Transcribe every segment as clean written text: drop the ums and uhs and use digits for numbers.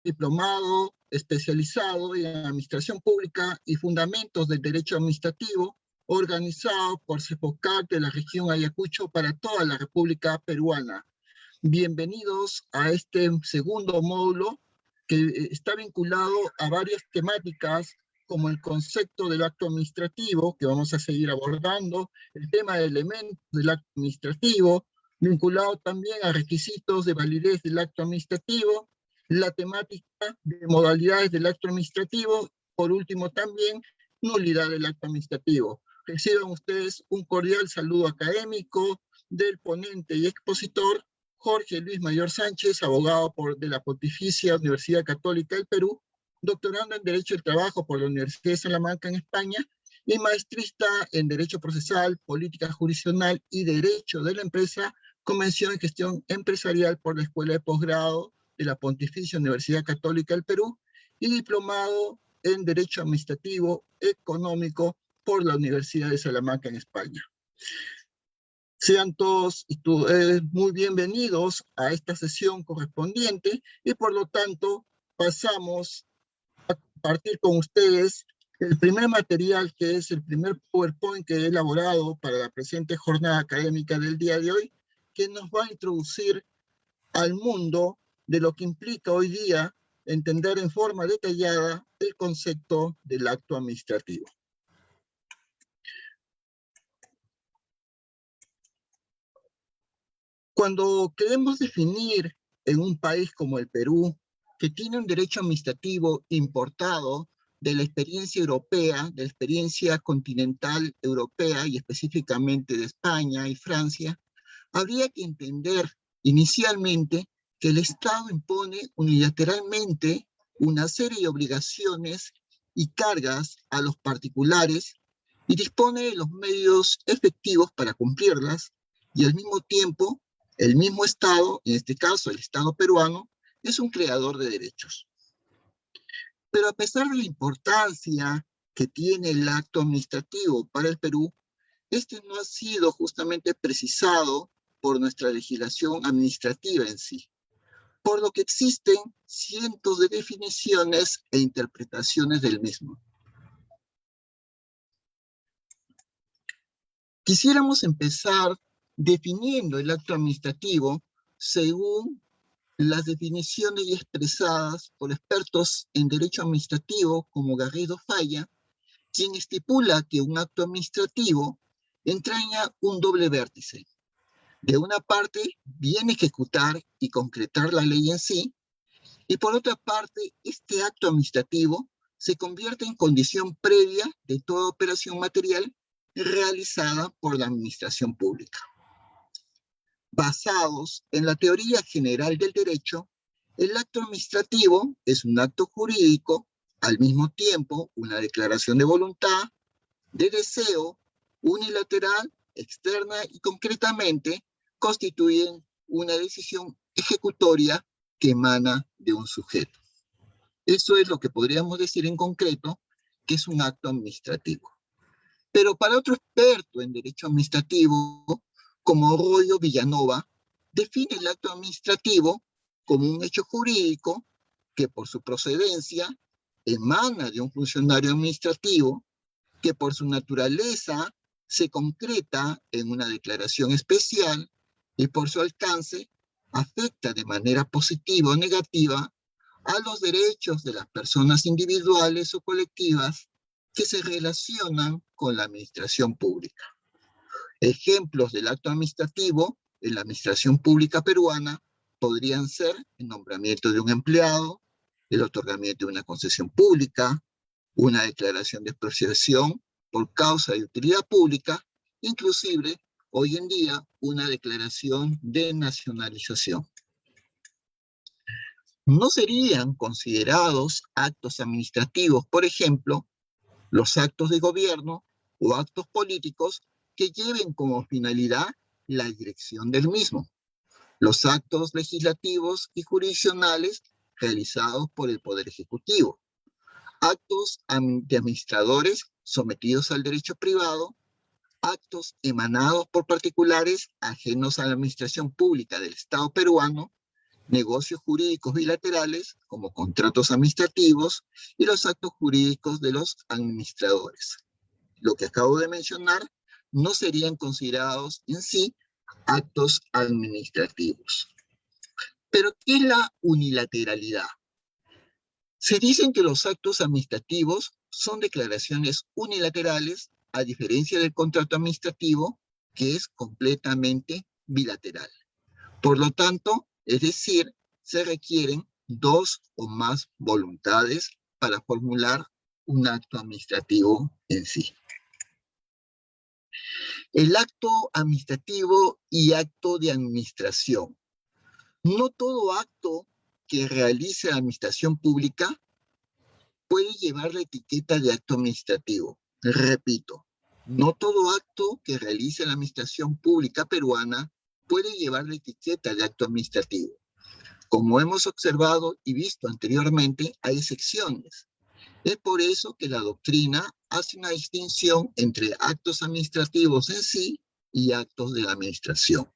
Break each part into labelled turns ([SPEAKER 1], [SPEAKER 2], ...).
[SPEAKER 1] diplomado especializado en Administración Pública y Fundamentos del Derecho Administrativo, organizado por CEPOCAT de la región Ayacucho para toda la República Peruana. Bienvenidos a este segundo módulo que está vinculado a varias temáticas como el concepto del acto administrativo, que vamos a seguir abordando, el tema de elementos del acto administrativo, vinculado también a requisitos de validez del acto administrativo, la temática de modalidades del acto administrativo, por último también nulidad del acto administrativo. Reciban ustedes un cordial saludo académico del ponente y expositor Jorge Luis Mayor Sánchez, abogado de la Pontificia Universidad Católica del Perú, doctorando en Derecho del Trabajo por la Universidad de Salamanca en España y maestrista en Derecho Procesal, Política Jurisdiccional y Derecho de la Empresa, Convención en Gestión Empresarial por la Escuela de Posgrado de la Pontificia Universidad Católica del Perú y diplomado en Derecho Administrativo Económico por la Universidad de Salamanca en España. Sean todos muy bienvenidos a esta sesión correspondiente y por lo tanto pasamos a compartir con ustedes el primer material, que es el primer PowerPoint que he elaborado para la presente jornada académica del día de hoy, que nos va a introducir al mundo de lo que implica hoy día entender en forma detallada el concepto del acto administrativo. Cuando queremos definir en un país como el Perú, que tiene un derecho administrativo importado de la experiencia europea, de la experiencia continental europea y específicamente de España y Francia, habría que entender inicialmente que el Estado impone unilateralmente una serie de obligaciones y cargas a los particulares y dispone de los medios efectivos para cumplirlas, y al mismo tiempo el mismo Estado, en este caso el Estado peruano, es un creador de derechos. Pero a pesar de la importancia que tiene el acto administrativo para el Perú, este no ha sido justamente precisado por nuestra legislación administrativa en sí, por lo que existen cientos de definiciones e interpretaciones del mismo. Quisiéramos empezar definiendo el acto administrativo según las definiciones ya expresadas por expertos en derecho administrativo como Garrido Falla, quien estipula que un acto administrativo entraña un doble vértice. De una parte, viene a ejecutar y concretar la ley en sí, y por otra parte, este acto administrativo se convierte en condición previa de toda operación material realizada por la administración pública. Basados en la teoría general del derecho, el acto administrativo es un acto jurídico, al mismo tiempo una declaración de voluntad, de deseo, unilateral, externa y concretamente constituyen una decisión ejecutoria que emana de un sujeto. Eso es lo que podríamos decir en concreto que es un acto administrativo. Pero para otro experto en derecho administrativo, como Royo Villanova, define el acto administrativo como un hecho jurídico que por su procedencia emana de un funcionario administrativo, que por su naturaleza se concreta en una declaración especial y por su alcance afecta de manera positiva o negativa a los derechos de las personas individuales o colectivas que se relacionan con la administración pública. Ejemplos del acto administrativo en la administración pública peruana podrían ser el nombramiento de un empleado, el otorgamiento de una concesión pública, una declaración de expropiación por causa de utilidad pública, inclusive hoy en día una declaración de nacionalización. No serían considerados actos administrativos, por ejemplo, los actos de gobierno o actos políticos que lleven como finalidad la dirección del mismo, los actos legislativos y jurisdiccionales realizados por el Poder Ejecutivo, actos de administradores sometidos al derecho privado, actos emanados por particulares ajenos a la administración pública del Estado peruano negocios jurídicos bilaterales, como contratos administrativos, y los actos jurídicos de los administradores. Lo que acabo de mencionar no serían considerados en sí actos administrativos. Pero, ¿qué es la unilateralidad? Se dicen que los actos administrativos son declaraciones unilaterales, a diferencia del contrato administrativo, que es completamente bilateral. Por lo tanto, es decir, se requieren dos o más voluntades para formular un acto administrativo en sí. El acto administrativo y acto de administración. No todo acto que realice la administración pública puede llevar la etiqueta de acto administrativo. Repito, no todo acto que realice la administración pública peruana puede llevar la etiqueta de acto administrativo. Como hemos observado y visto anteriormente, hay excepciones. Es por eso que la doctrina hace una distinción entre actos administrativos en sí y actos de la administración.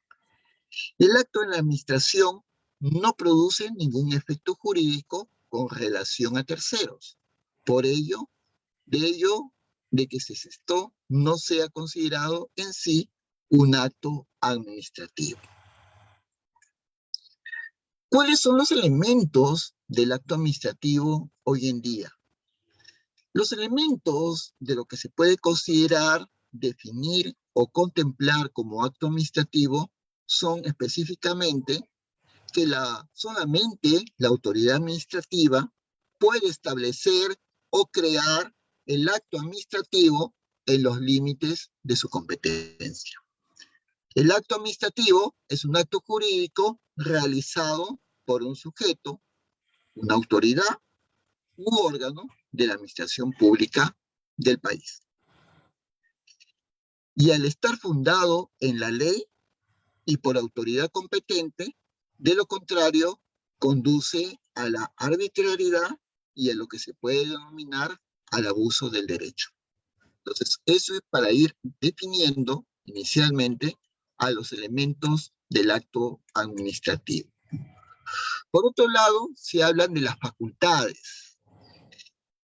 [SPEAKER 1] El acto de la administración no produce ningún efecto jurídico con relación a terceros. Por ello, de que esto no sea considerado en sí un acto administrativo. ¿Cuáles son los elementos del acto administrativo hoy en día? Los elementos de lo que se puede considerar, definir o contemplar como acto administrativo son específicamente que solamente la autoridad administrativa puede establecer o crear el acto administrativo en los límites de su competencia. El acto administrativo es un acto jurídico realizado por un sujeto, una autoridad u órgano de la administración pública del país. Y al estar fundado en la ley y por autoridad competente, de lo contrario, conduce a la arbitrariedad y a lo que se puede denominar al abuso del derecho. Entonces, eso es para ir definiendo inicialmente a los elementos del acto administrativo. Por otro lado, se hablan de las facultades.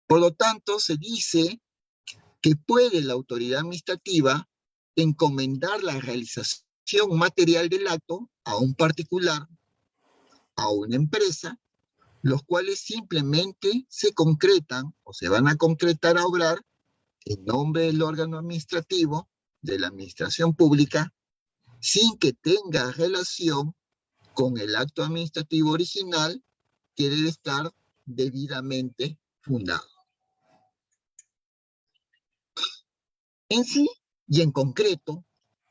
[SPEAKER 1] Por lo tanto, se dice que puede la autoridad administrativa encomendar la realización material del acto a un particular, a una empresa, los cuales simplemente se concretan o se van a concretar a obrar en nombre del órgano administrativo de la administración pública sin que tenga relación con el acto administrativo original que debe estar debidamente fundado. En sí y en concreto,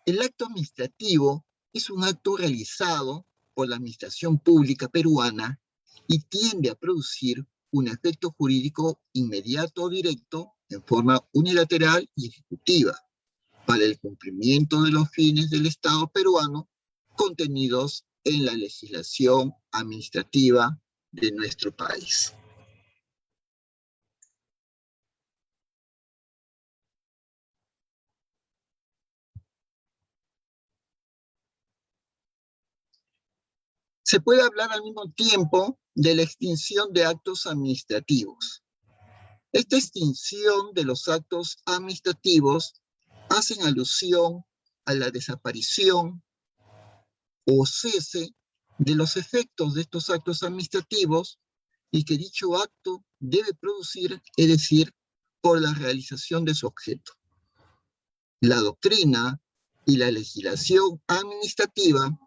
[SPEAKER 1] el acto administrativo es un acto realizado por la administración pública peruana y tiende a producir un efecto jurídico inmediato o directo en forma unilateral y ejecutiva para el cumplimiento de los fines del Estado peruano contenidos en la legislación administrativa de nuestro país. Se puede hablar al mismo tiempo de la extinción de actos administrativos. Esta extinción de los actos administrativos hacen alusión a la desaparición o cese de los efectos de estos actos administrativos y que dicho acto debe producir, es decir, por la realización de su objeto. La doctrina y la legislación administrativa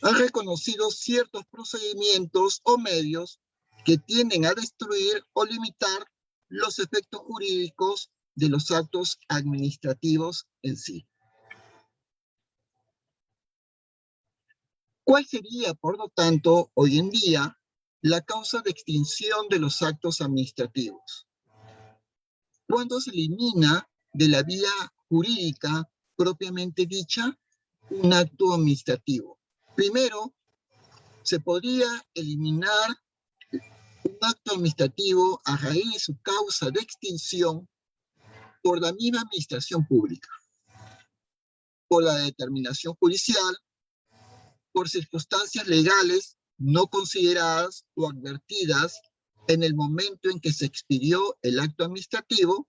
[SPEAKER 1] han reconocido ciertos procedimientos o medios que tienden a destruir o limitar los efectos jurídicos de los actos administrativos en sí. ¿Cuál sería, por lo tanto, hoy en día, la causa de extinción de los actos administrativos? Cuando se elimina de la vía jurídica propiamente dicha un acto administrativo. Primero, se podría eliminar un acto administrativo a raíz de su causa de extinción por la misma administración pública, por la determinación judicial, por circunstancias legales no consideradas o advertidas en el momento en que se expidió el acto administrativo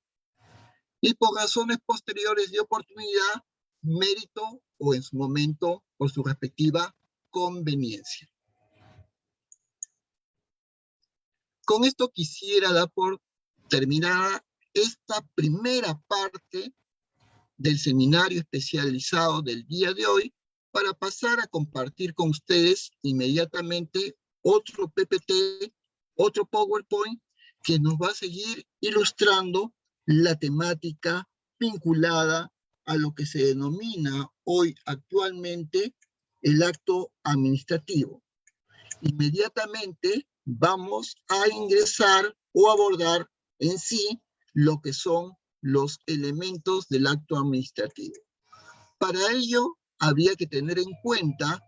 [SPEAKER 1] y por razones posteriores de oportunidad, mérito o en su momento por su respectiva conveniencia. Con esto quisiera dar por terminada esta primera parte del seminario especializado del día de hoy para pasar a compartir con ustedes inmediatamente otro PPT, otro PowerPoint que nos va a seguir ilustrando la temática vinculada a lo que se denomina hoy actualmente el acto administrativo. Inmediatamente vamos a ingresar o abordar en sí lo que son los elementos del acto administrativo. Para ello, habría que tener en cuenta,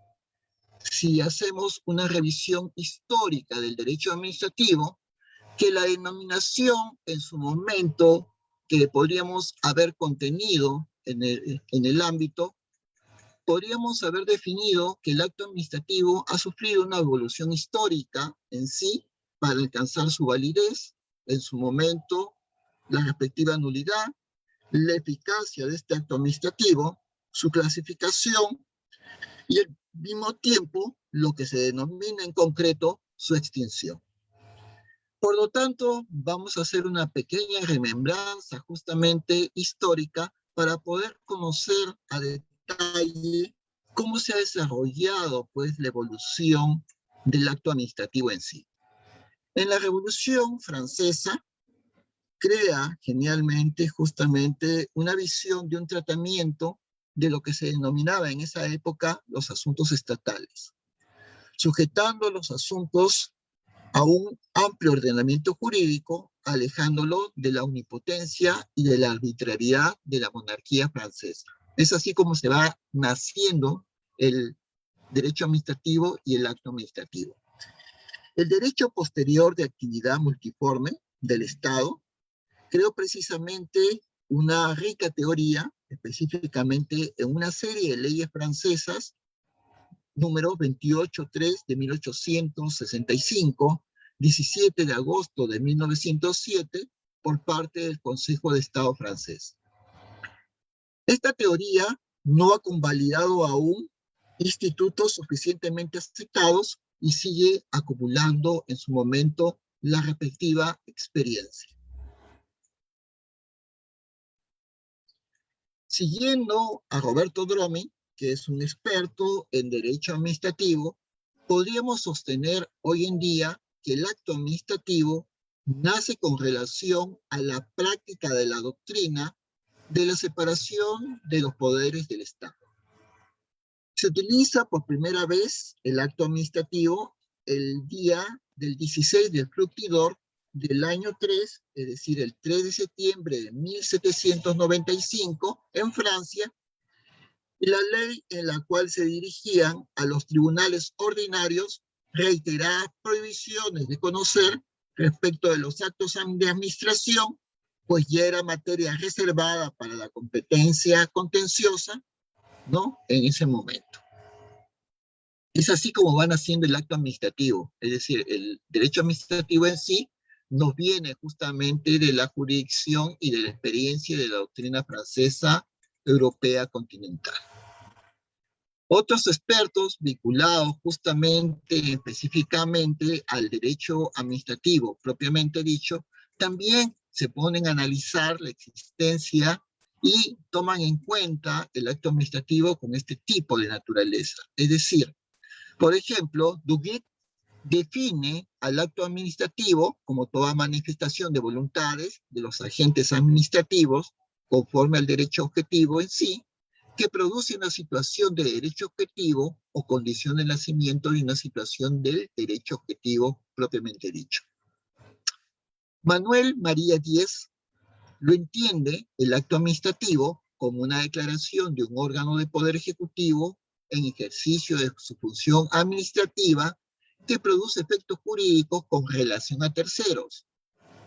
[SPEAKER 1] si hacemos una revisión histórica del derecho administrativo, que la denominación en su momento que podríamos haber contenido en el ámbito, podríamos haber definido que el acto administrativo ha sufrido una evolución histórica en sí para alcanzar su validez, en su momento, la respectiva nulidad, la eficacia de este acto administrativo, su clasificación y al mismo tiempo lo que se denomina en concreto su extinción. Por lo tanto, vamos a hacer una pequeña remembranza justamente histórica para poder conocer a detalle cómo se ha desarrollado pues la evolución del acto administrativo en sí. En la Revolución Francesa crea genialmente justamente una visión de un tratamiento de lo que se denominaba en esa época los asuntos estatales, sujetando los asuntos a un amplio ordenamiento jurídico, alejándolo de la omnipotencia y de la arbitrariedad de la monarquía francesa. Es así como se va naciendo el derecho administrativo y el acto administrativo. El derecho posterior de actividad multiforme del Estado creó precisamente una rica teoría, específicamente en una serie de leyes francesas, número 28.3 de 1865, 17 de agosto de 1907, por parte del Consejo de Estado francés. Esta teoría no ha convalidado aún institutos suficientemente aceptados y sigue acumulando en su momento la respectiva experiencia. Siguiendo a Roberto Dromi, que es un experto en derecho administrativo, podríamos sostener hoy en día que el acto administrativo nace con relación a la práctica de la doctrina de la separación de los poderes del Estado. Se utiliza por primera vez el acto administrativo el día del 16 del Fructidor del año 3, es decir, el 3 de septiembre de 1795 en Francia, y la ley en la cual se dirigían a los tribunales ordinarios reiteradas prohibiciones de conocer respecto de los actos de administración, pues ya era materia reservada para la competencia contenciosa, ¿no? En ese momento. Es así como van haciendo el acto administrativo, es decir, el derecho administrativo en sí nos viene justamente de la jurisdicción y de la experiencia de la doctrina francesa europea continental. Otros expertos vinculados justamente, específicamente al derecho administrativo propiamente dicho, también se ponen a analizar la existencia y toman en cuenta el acto administrativo con este tipo de naturaleza. Es decir, por ejemplo, Duguet define al acto administrativo como toda manifestación de voluntades de los agentes administrativos conforme al derecho objetivo en sí, que produce una situación de derecho objetivo o condición de nacimiento de una situación del derecho objetivo propiamente dicho. Manuel María Díez lo entiende el acto administrativo como una declaración de un órgano de poder ejecutivo en ejercicio de su función administrativa que produce efectos jurídicos con relación a terceros,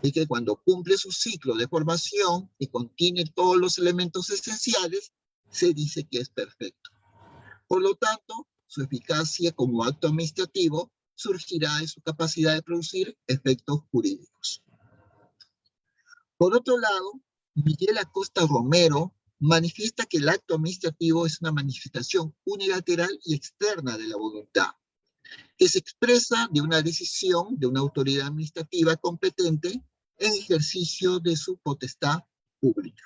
[SPEAKER 1] y que cuando cumple su ciclo de formación y contiene todos los elementos esenciales, se dice que es perfecto. Por lo tanto, su eficacia como acto administrativo surgirá de su capacidad de producir efectos jurídicos. Por otro lado, Miguel Acosta Romero manifiesta que el acto administrativo es una manifestación unilateral y externa de la voluntad, que se expresa de una decisión de una autoridad administrativa competente en ejercicio de su potestad pública.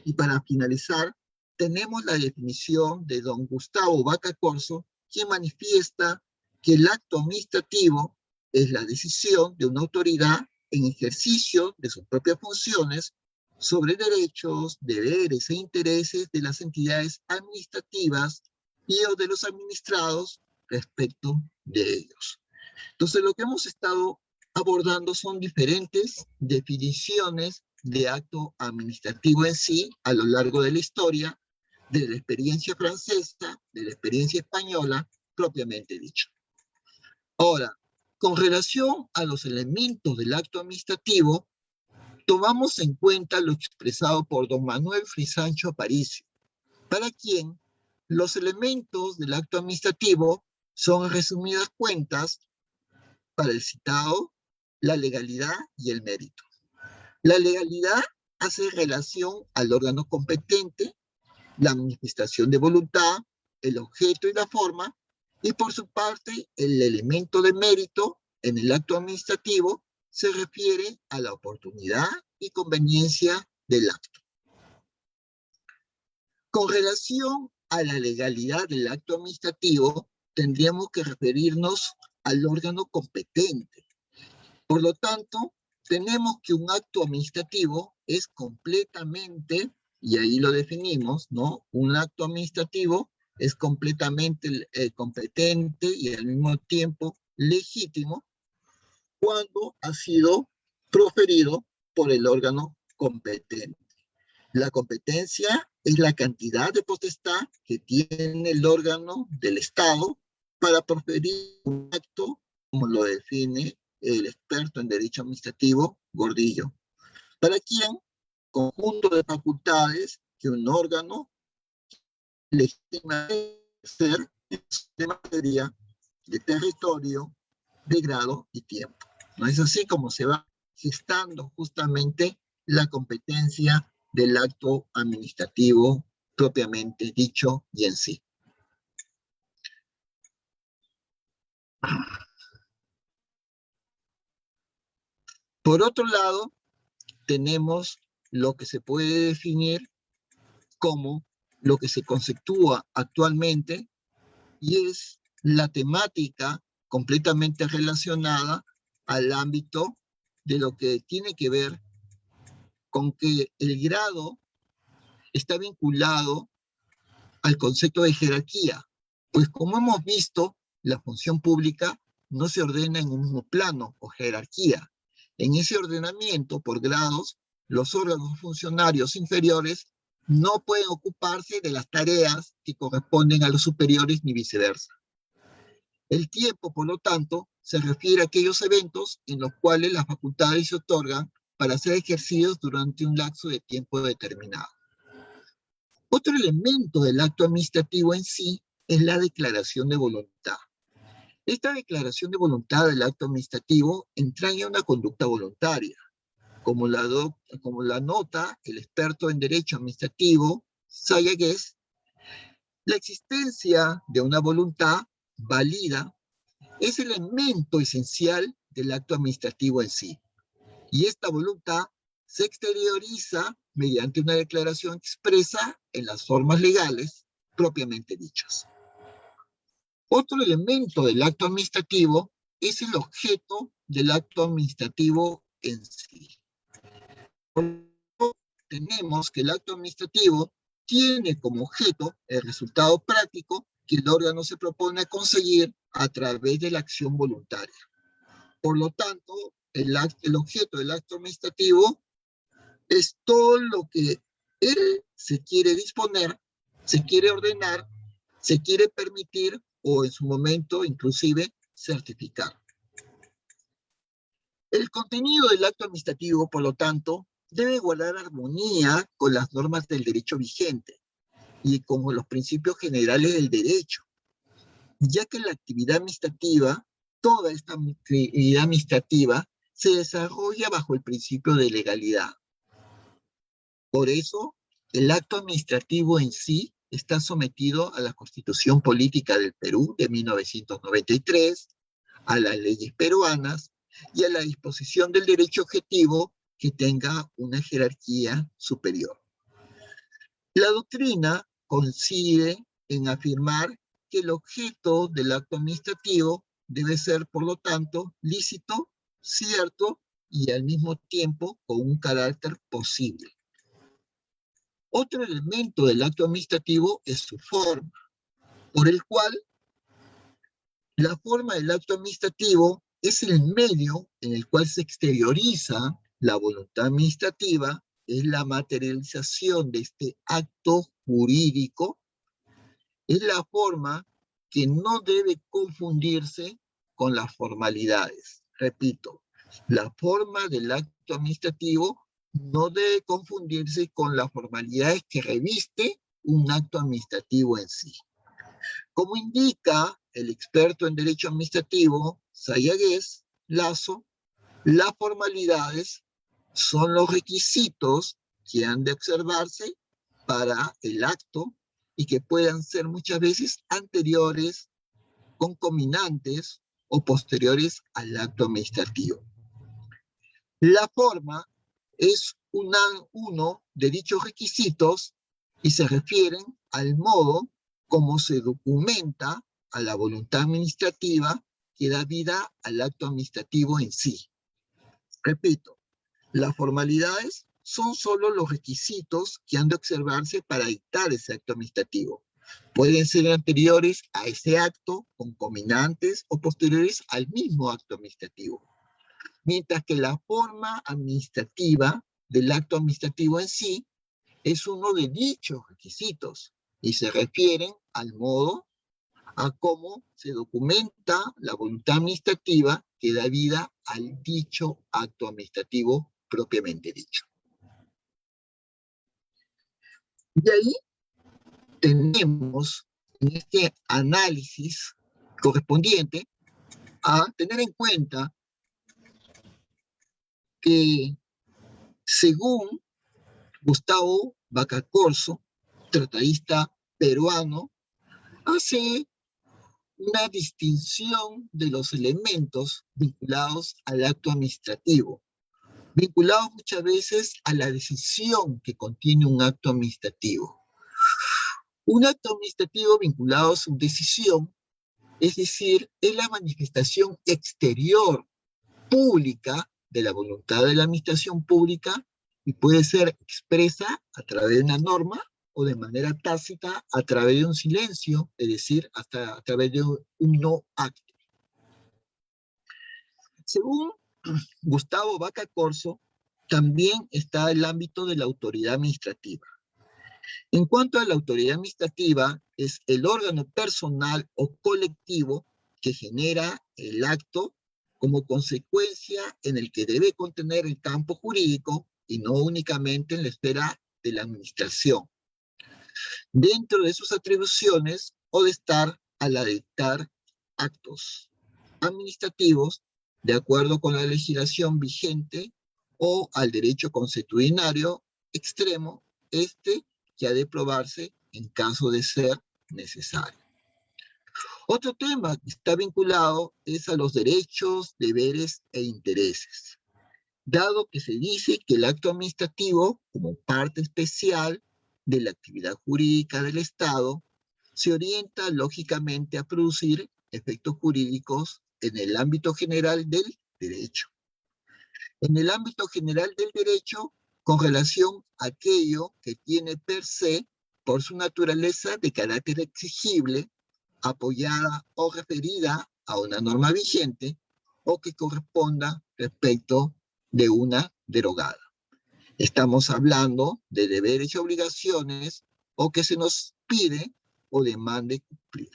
[SPEAKER 1] Y para finalizar, tenemos la definición de don Gustavo Vaca Corzo, quien manifiesta que el acto administrativo es la decisión de una autoridad en ejercicio de sus propias funciones sobre derechos, deberes e intereses de las entidades administrativas y o de los administrados respecto de ellos. Entonces, lo que hemos estado abordando son diferentes definiciones de acto administrativo en sí a lo largo de la historia, de la experiencia francesa, de la experiencia española, propiamente dicho. Ahora, con relación a los elementos del acto administrativo, tomamos en cuenta lo expresado por don Manuel Frisancho Aparicio, para quien los elementos del acto administrativo son, en resumidas cuentas, para el citado, la legalidad y el mérito. La legalidad hace relación al órgano competente, la manifestación de voluntad, el objeto y la forma, y por su parte, el elemento de mérito en el acto administrativo se refiere a la oportunidad y conveniencia del acto. Con relación a la legalidad del acto administrativo, tendríamos que referirnos al órgano competente. Por lo tanto, tenemos que un acto administrativo es completamente, y ahí lo definimos, ¿no? Un acto administrativo es completamente competente y al mismo tiempo legítimo cuando ha sido proferido por el órgano competente. La competencia es la cantidad de potestad que tiene el órgano del Estado para proferir un acto, como lo define el experto en derecho administrativo, Gordillo. ¿Para quién? Conjunto de facultades que un órgano legitima ser de materia, de territorio, de grado y tiempo. ¿No es así como se va gestando justamente la competencia del acto administrativo propiamente dicho y en sí? Por otro lado, tenemos lo que se puede definir como lo que se conceptúa actualmente y es la temática completamente relacionada al ámbito de lo que tiene que ver con que el grado está vinculado al concepto de jerarquía, pues como hemos visto, la función pública no se ordena en un mismo plano o jerarquía. En ese ordenamiento por grados, los órganos funcionarios inferiores no pueden ocuparse de las tareas que corresponden a los superiores ni viceversa. El tiempo, por lo tanto, se refiere a aquellos eventos en los cuales las facultades se otorgan para ser ejercidos durante un lapso de tiempo determinado. Otro elemento del acto administrativo en sí es la declaración de voluntad. Esta declaración de voluntad del acto administrativo entraña una conducta voluntaria, como la nota el experto en derecho administrativo, Sayagues. La existencia de una voluntad válida es el elemento esencial del acto administrativo en sí. Y esta voluntad se exterioriza mediante una declaración expresa en las formas legales propiamente dichas. Otro elemento del acto administrativo es el objeto del acto administrativo en sí. Tenemos que el acto administrativo tiene como objeto el resultado práctico que el órgano se propone conseguir a través de la acción voluntaria. Por lo tanto, el objeto del acto administrativo es todo lo que él se quiere disponer, se quiere ordenar, se quiere permitir o en su momento inclusive certificar. El contenido del acto administrativo, por lo tanto, debe guardar armonía con las normas del derecho vigente y con los principios generales del derecho, ya que la actividad administrativa, toda esta actividad administrativa, se desarrolla bajo el principio de legalidad. Por eso, el acto administrativo en sí está sometido a la Constitución Política del Perú de 1993, a las leyes peruanas y a la disposición del derecho objetivo que tenga una jerarquía superior. La doctrina coincide en afirmar que el objeto del acto administrativo debe ser, por lo tanto, lícito, cierto y al mismo tiempo con un carácter posible. Otro elemento del acto administrativo es su forma, por el cual la forma del acto administrativo es el medio en el cual se exterioriza la voluntad administrativa, es la materialización de este acto jurídico, es la forma que no debe confundirse con las formalidades. Repito, la forma del acto administrativo no debe confundirse con las formalidades que reviste un acto administrativo en sí. Como indica el experto en derecho administrativo, Sayagues Lazo, las formalidades son los requisitos que han de observarse para el acto y que puedan ser muchas veces anteriores, concomitantes o posteriores al acto administrativo. La forma es uno de dichos requisitos y se refieren al modo como se documenta a la voluntad administrativa que da vida al acto administrativo en sí. Repito, las formalidades son solo los requisitos que han de observarse para dictar ese acto administrativo. Pueden ser anteriores a ese acto, concomitantes o posteriores al mismo acto administrativo. Mientras que la forma administrativa del acto administrativo en sí es uno de dichos requisitos y se refieren al modo, a cómo se documenta la voluntad administrativa que da vida al dicho acto administrativo propiamente dicho. De ahí tenemos en este análisis correspondiente a tener en cuenta que según Gustavo Vaca Corzo, tratadista peruano, hace una distinción de los elementos vinculados al acto administrativo, vinculados muchas veces a la decisión que contiene un acto administrativo. Un acto administrativo vinculado a su decisión, es decir, es la manifestación exterior, pública, de la voluntad de la administración pública y puede ser expresa a través de una norma o de manera tácita a través de un silencio, es decir, hasta a través de un no acto. Según Gustavo Vaca Corzo, también está el ámbito de la autoridad administrativa. En cuanto a la autoridad administrativa, es el órgano personal o colectivo que genera el acto como consecuencia en el que debe contener el campo jurídico y no únicamente en la esfera de la administración, dentro de sus atribuciones o de estar a la de dictar actos administrativos de acuerdo con la legislación vigente o al derecho consuetudinario extremo, que ha de probarse en caso de ser necesario. Otro tema que está vinculado es a los derechos, deberes e intereses, dado que se dice que el acto administrativo, como parte especial de la actividad jurídica del Estado, se orienta lógicamente a producir efectos jurídicos en el ámbito general del derecho. En el ámbito general del derecho, con relación a aquello que tiene per se, por su naturaleza de carácter exigible, apoyada o referida a una norma vigente, o que corresponda respecto de una derogada. Estamos hablando de deberes y obligaciones o que se nos pide o demande cumplir.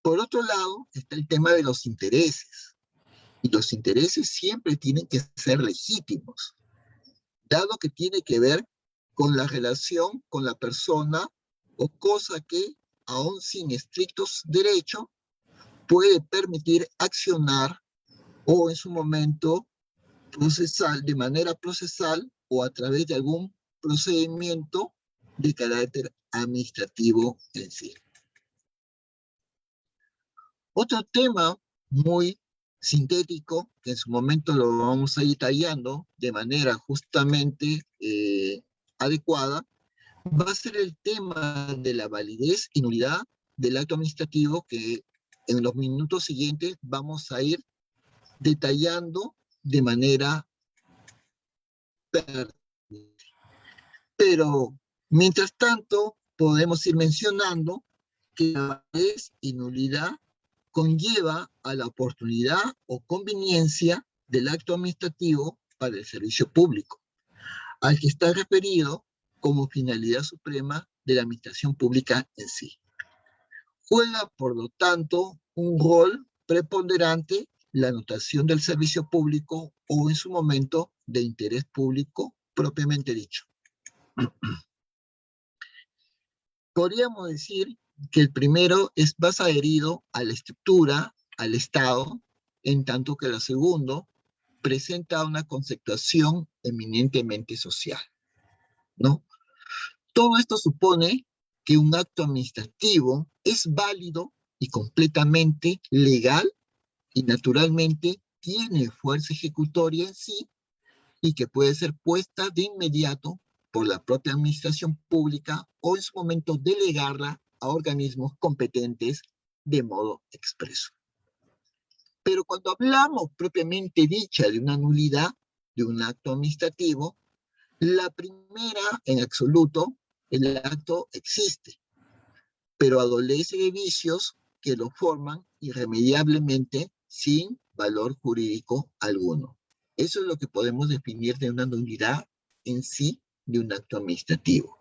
[SPEAKER 1] Por otro lado, está el tema de los intereses. Y los intereses siempre tienen que ser legítimos, dado que tiene que ver con la relación con la persona o cosa que, aún sin estrictos derechos, puede permitir accionar o en su momento procesal, de manera procesal o a través de algún procedimiento de carácter administrativo en sí. Otro tema muy sintético, que en su momento lo vamos a ir tallando de manera justamente adecuada, va a ser el tema de la validez y nulidad del acto administrativo, que en los minutos siguientes vamos a ir detallando de manera pertinente. Pero, mientras tanto, podemos ir mencionando que la validez y nulidad conlleva a la oportunidad o conveniencia del acto administrativo para el servicio público, al que está referido como finalidad suprema de la administración pública en sí. Juega, por lo tanto, un rol preponderante la anotación del servicio público o, en su momento, de interés público propiamente dicho. Podríamos decir que el primero es más adherido a la estructura, al Estado, en tanto que el segundo presenta una conceptuación eminentemente social, ¿no? Todo esto supone que un acto administrativo es válido y completamente legal y naturalmente tiene fuerza ejecutoria en sí y que puede ser puesta de inmediato por la propia administración pública o en su momento delegarla a organismos competentes de modo expreso. Pero cuando hablamos propiamente dicha de una nulidad de un acto administrativo, la primera en absoluto, el acto existe, pero adolece de vicios que lo forman irremediablemente sin valor jurídico alguno. Eso es lo que podemos definir de una nulidad en sí de un acto administrativo.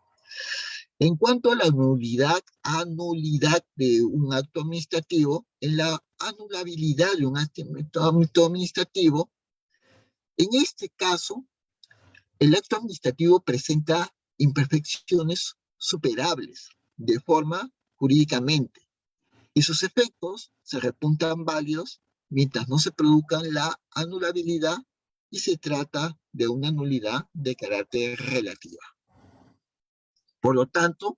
[SPEAKER 1] En cuanto a la anulidad de un acto administrativo, en la anulabilidad de un acto administrativo, en este caso, el acto administrativo presenta imperfecciones superables de forma jurídicamente y sus efectos se repuntan válidos mientras no se produzca la anulabilidad y se trata de una nulidad de carácter relativa. Por lo tanto,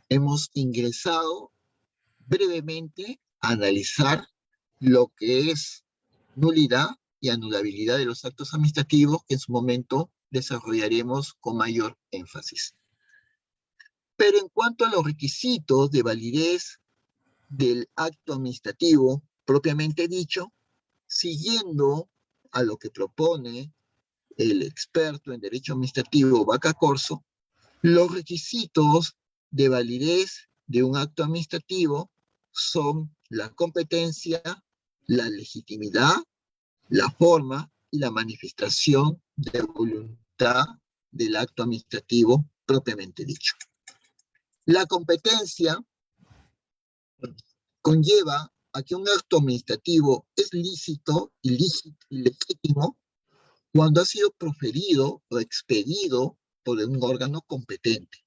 [SPEAKER 1] hemos ingresado brevemente a analizar lo que es nulidad y anulabilidad de los actos administrativos que en su momento desarrollaremos con mayor énfasis. Pero en cuanto a los requisitos de validez del acto administrativo propiamente dicho, siguiendo a lo que propone el experto en derecho administrativo Vaca Corso, los requisitos de validez de un acto administrativo son la competencia, la legitimidad, la forma y la manifestación de voluntad del acto administrativo propiamente dicho. La competencia conlleva a que un acto administrativo es lícito y legítimo cuando ha sido proferido o expedido por un órgano competente.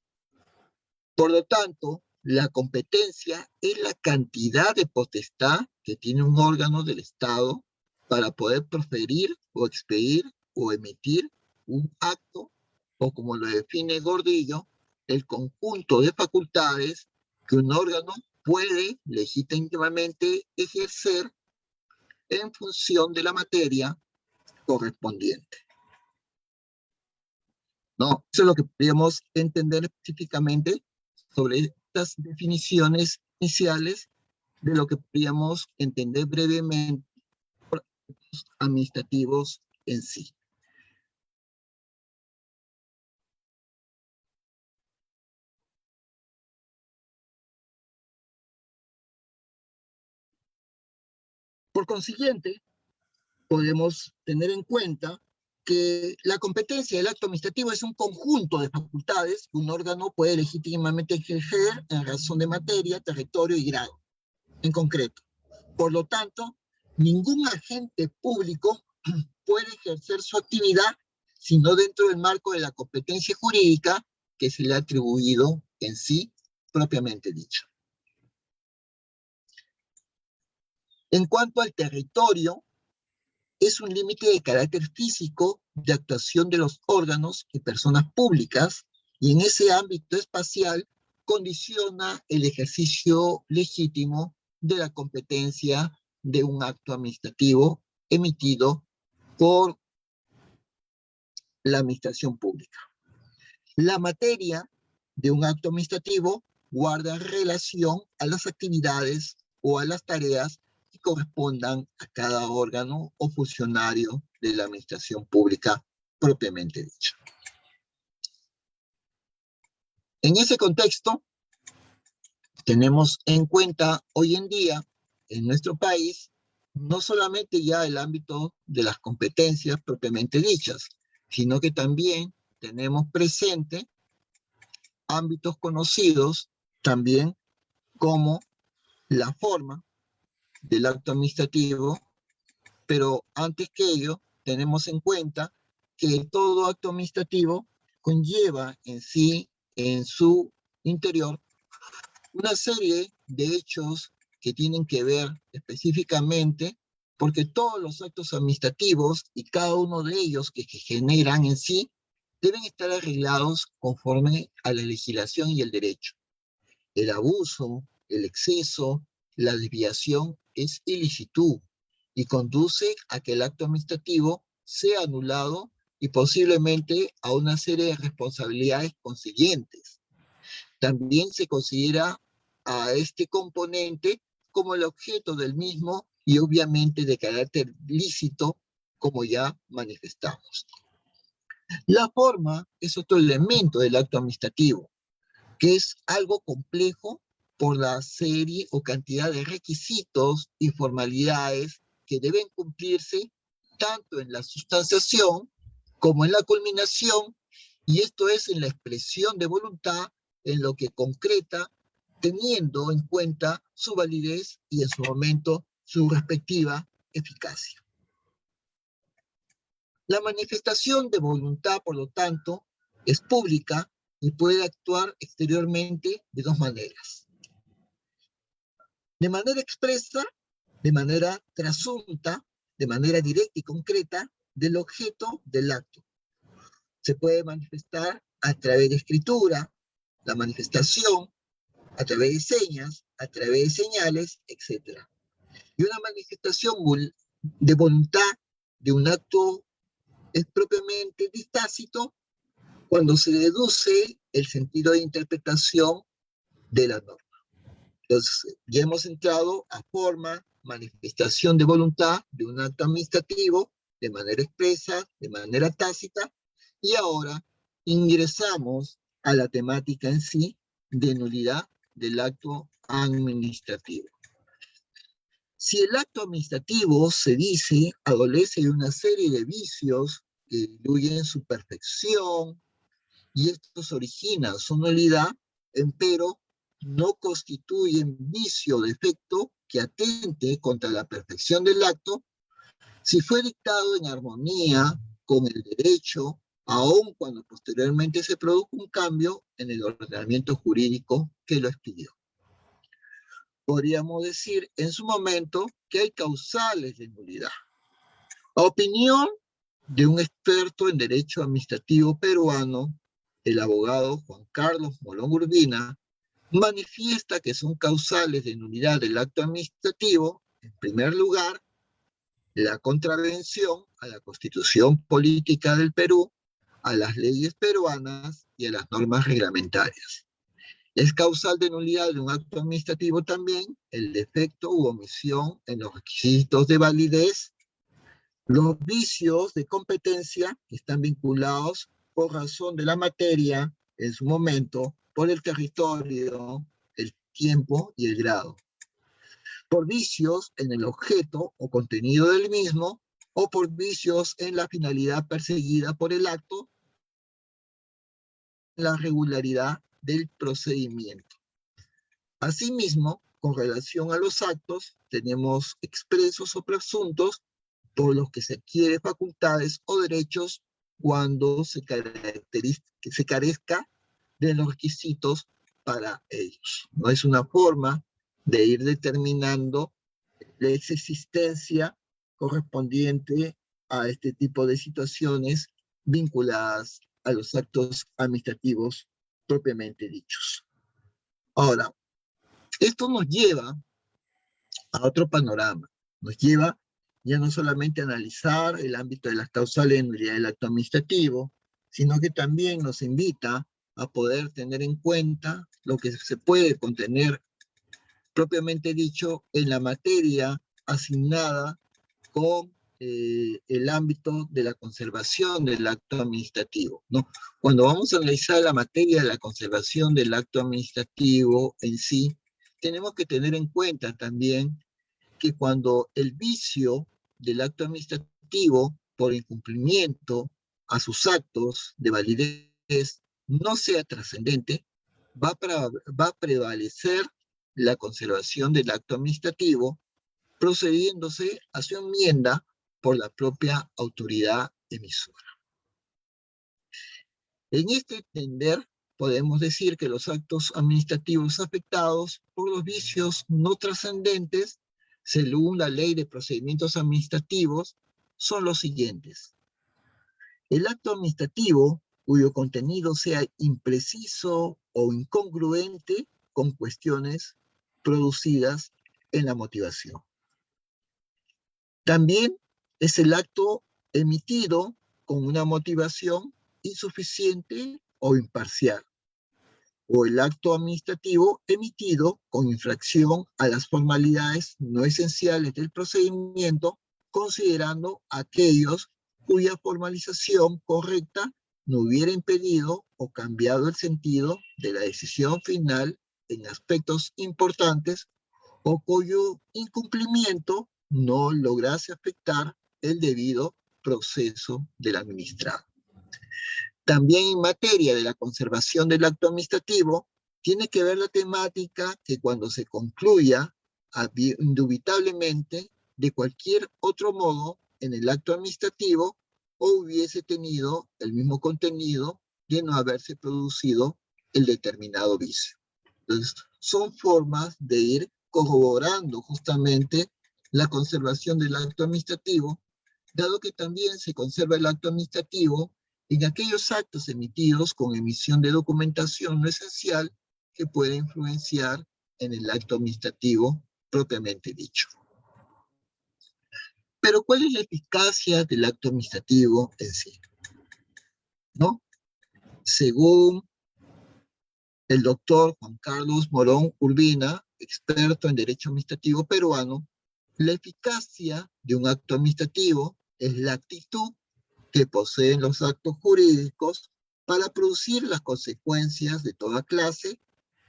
[SPEAKER 1] Por lo tanto, la competencia es la cantidad de potestad que tiene un órgano del Estado para poder proferir o expedir o emitir un acto, o como lo define Gordillo, el conjunto de facultades que un órgano puede legítimamente ejercer en función de la materia correspondiente. ¿No? Eso es lo que podríamos entender específicamente sobre estas definiciones iniciales de lo que podríamos entender brevemente por actos administrativos en sí. Por consiguiente, podemos tener en cuenta que la competencia del acto administrativo es un conjunto de facultades que un órgano puede legítimamente ejercer en razón de materia, territorio y grado. en concreto. Por lo tanto, ningún agente público puede ejercer su actividad sino dentro del marco de la competencia jurídica que se le ha atribuido en sí propiamente dicho. En cuanto al territorio, es un límite de carácter físico de actuación de los órganos y personas públicas, y en ese ámbito espacial condiciona el ejercicio legítimo de la competencia de un acto administrativo emitido por la administración pública. La materia de un acto administrativo guarda relación a las actividades o a las tareas que correspondan a cada órgano o funcionario de la administración pública propiamente dicha. En ese contexto, tenemos en cuenta hoy en día en nuestro país no solamente ya el ámbito de las competencias propiamente dichas, sino que también tenemos presente ámbitos conocidos también como la forma del acto administrativo, pero antes que ello tenemos en cuenta que todo acto administrativo conlleva en sí, en su interior, una serie de hechos que tienen que ver específicamente, porque todos los actos administrativos y cada uno de ellos que generan en sí deben estar arreglados conforme a la legislación y el derecho. El abuso, el exceso, la desviación es ilicitud y conduce a que el acto administrativo sea anulado y posiblemente a una serie de responsabilidades consiguientes. También se considera a este componente como el objeto del mismo y obviamente de carácter lícito, como ya manifestamos. La forma es otro elemento del acto administrativo, que es algo complejo por la serie o cantidad de requisitos y formalidades que deben cumplirse tanto en la sustanciación como en la culminación, y esto es en la expresión de voluntad en lo que concreta, teniendo en cuenta su validez y en su momento su respectiva eficacia. La manifestación de voluntad, por lo tanto, es pública y puede actuar exteriormente de dos maneras. De manera expresa, de manera trasunta, de manera directa y concreta del objeto del acto. Se puede manifestar a través de escritura, la manifestación, a través de señas, a través de señales, etc. Y una manifestación de voluntad de un acto es propiamente tácito cuando se deduce el sentido de interpretación de la norma. Entonces, ya hemos entrado a forma, manifestación de voluntad de un acto administrativo, de manera expresa, de manera tácita, y ahora ingresamos a la temática en sí de nulidad del acto administrativo. Si el acto administrativo, se dice, adolece de una serie de vicios que diluyen su perfección, y estos originan su nulidad, empero no constituyen vicio o defecto que atente contra la perfección del acto si fue dictado en armonía con el derecho, aun cuando posteriormente se produjo un cambio en el ordenamiento jurídico que lo expidió. Podríamos decir en su momento que hay causales de nulidad. A opinión de un experto en derecho administrativo peruano, el abogado Juan Carlos Molón Urbina, manifiesta que son causales de nulidad del acto administrativo, en primer lugar, la contravención a la Constitución Política del Perú, a las leyes peruanas y a las normas reglamentarias. Es causal de nulidad de un acto administrativo también el defecto u omisión en los requisitos de validez, los vicios de competencia que están vinculados por razón de la materia en su momento, por el territorio, el tiempo y el grado. Por vicios en el objeto o contenido del mismo, o por vicios en la finalidad perseguida por el acto, la regularidad del procedimiento. Asimismo, con relación a los actos, tenemos expresos o presuntos por los que se adquiere facultades o derechos cuando se carezca de los requisitos para ellos. No es una forma de ir determinando la existencia correspondiente a este tipo de situaciones vinculadas a los actos administrativos propiamente dichos. Ahora, esto nos lleva a otro panorama, nos lleva ya no solamente a analizar el ámbito de las causales de nulidad del acto administrativo, sino que también nos invita a poder tener en cuenta lo que se puede contener propiamente dicho en la materia asignada con el ámbito de la conservación del acto administrativo, ¿no? Cuando vamos a analizar la materia de la conservación del acto administrativo en sí, tenemos que tener en cuenta también que cuando el vicio del acto administrativo por incumplimiento a sus actos de validez no sea trascendente, va a prevalecer la conservación del acto administrativo, procediéndose a su enmienda por la propia autoridad emisora. En este entender, podemos decir que los actos administrativos afectados por los vicios no trascendentes, según la Ley de Procedimientos Administrativos, son los siguientes. El acto administrativo cuyo contenido sea impreciso o incongruente con cuestiones producidas en la motivación. También es el acto emitido con una motivación insuficiente o imparcial, o el acto administrativo emitido con infracción a las formalidades no esenciales del procedimiento, considerando aquellos cuya formalización correcta no hubiera impedido o cambiado el sentido de la decisión final en aspectos importantes o cuyo incumplimiento no lograse afectar el debido proceso del administrado. También en materia de la conservación del acto administrativo, tiene que ver la temática que cuando se concluya, indubitablemente, de cualquier otro modo, en el acto administrativo, o hubiese tenido el mismo contenido de no haberse producido el determinado vicio. Entonces, son formas de ir corroborando justamente la conservación del acto administrativo, dado que también se conserva el acto administrativo en aquellos actos emitidos con emisión de documentación no esencial que puede influenciar en el acto administrativo propiamente dicho. Pero ¿cuál es la eficacia del acto administrativo en sí? ¿No? Según el doctor Juan Carlos Morón Urbina, experto en derecho administrativo peruano, la eficacia de un acto administrativo es la actitud que poseen los actos jurídicos para producir las consecuencias de toda clase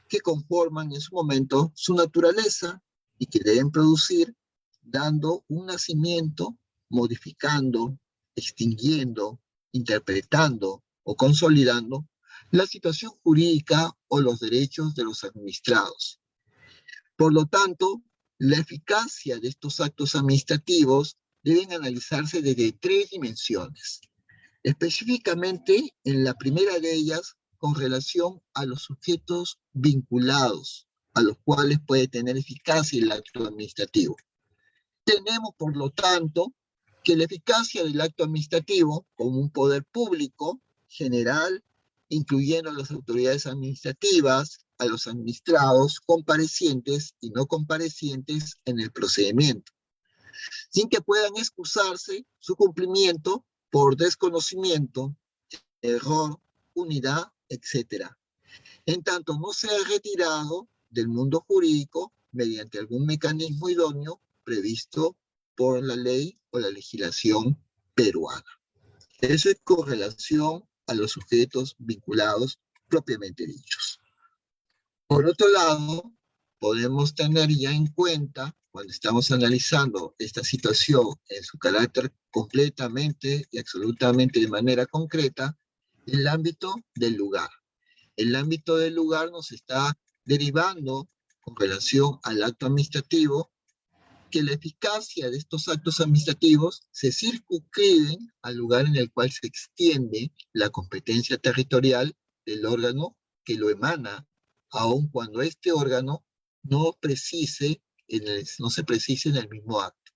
[SPEAKER 1] que conforman en su momento su naturaleza y que deben producir dando un nacimiento, modificando, extinguiendo, interpretando o consolidando la situación jurídica o los derechos de los administrados. Por lo tanto, la eficacia de estos actos administrativos deben analizarse desde tres dimensiones. Específicamente, en la primera de ellas, con relación a los sujetos vinculados, a los cuales puede tener eficacia el acto administrativo. Tenemos, por lo tanto, que la eficacia del acto administrativo, como un poder público general, incluyendo a las autoridades administrativas, a los administrados, comparecientes y no comparecientes en el procedimiento, sin que puedan excusarse su cumplimiento por desconocimiento, error, unidad, etc. En tanto no sea retirado del mundo jurídico mediante algún mecanismo idóneo previsto por la ley o la legislación peruana. Eso es con relación a los sujetos vinculados propiamente dichos. Por otro lado, podemos tener ya en cuenta, cuando estamos analizando esta situación en su carácter completamente y absolutamente de manera concreta, el ámbito del lugar. El ámbito del lugar nos está derivando con relación al acto administrativo, que la eficacia de estos actos administrativos se circunscriben al lugar en el cual se extiende la competencia territorial del órgano que lo emana, aun cuando este órgano no se precise en el mismo acto.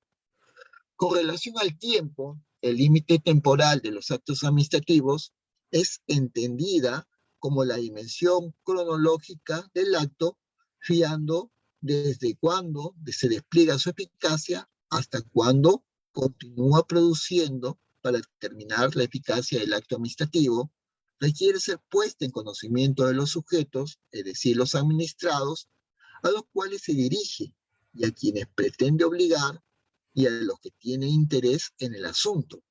[SPEAKER 1] Con relación al tiempo, el límite temporal de los actos administrativos es entendida como la dimensión cronológica del acto, fiando desde cuándo se despliega su eficacia hasta cuándo continúa produciendo. Para determinar la eficacia del acto administrativo, requiere ser puesta en conocimiento de los sujetos, es decir, los administrados, a los cuales se dirige y a quienes pretende obligar, y a los que tienen interés en el asunto,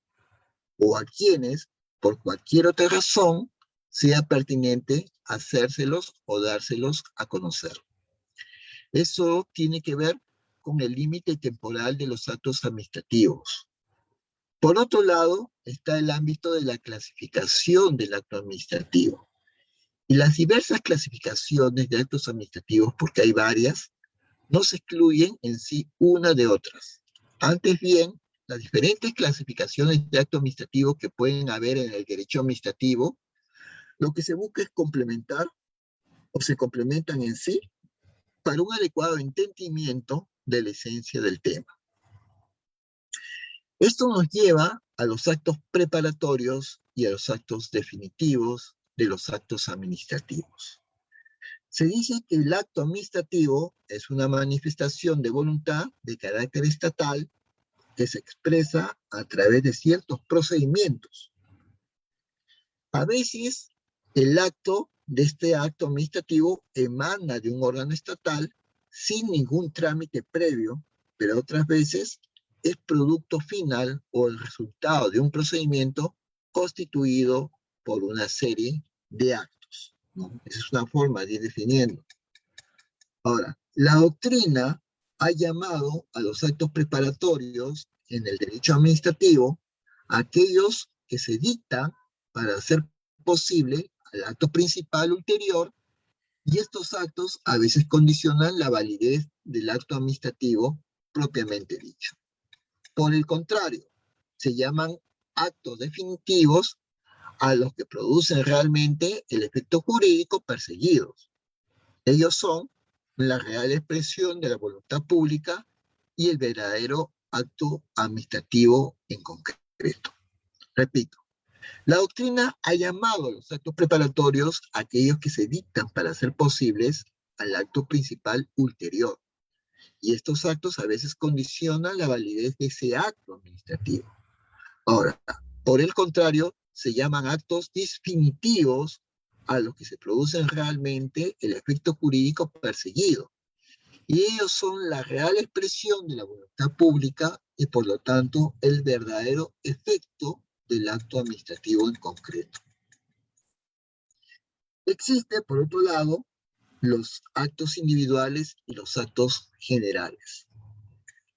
[SPEAKER 1] o a quienes, por cualquier otra razón, sea pertinente hacérselos o dárselos a conocer. Eso tiene que ver con el límite temporal de los actos administrativos. Por otro lado, está el ámbito de la clasificación del acto administrativo. Y las diversas clasificaciones de actos administrativos, porque hay varias, no se excluyen en sí una de otras. Antes bien, las diferentes clasificaciones de acto administrativo que pueden haber en el derecho administrativo, lo que se busca es complementar o se complementan en sí para un adecuado entendimiento de la esencia del tema. Esto nos lleva a los actos preparatorios y a los actos definitivos de los actos administrativos. Se dice que el acto administrativo es una manifestación de voluntad de carácter estatal que se expresa a través de ciertos procedimientos. A veces, el acto de este acto administrativo emana de un órgano estatal sin ningún trámite previo, pero otras veces es producto final o el resultado de un procedimiento constituido por una serie de actos, ¿no? Esa es una forma de ir definiendo. Ahora, la doctrina ha llamado a los actos preparatorios en el derecho administrativo aquellos que se dictan para hacer posible el acto principal ulterior, y estos actos a veces condicionan la validez del acto administrativo propiamente dicho. Por el contrario, se llaman actos definitivos a los que producen realmente el efecto jurídico perseguido. Ellos son la real expresión de la voluntad pública y el verdadero acto administrativo en concreto. Repito, la doctrina ha llamado a los actos preparatorios aquellos que se dictan para hacer posibles al acto principal ulterior. Y estos actos a veces condicionan la validez de ese acto administrativo. Ahora, por el contrario, se llaman actos definitivos a los que se producen realmente el efecto jurídico perseguido. Y ellos son la real expresión de la voluntad pública y por lo tanto el verdadero efecto del acto administrativo en concreto. Existe, por otro lado, los actos individuales y los actos generales.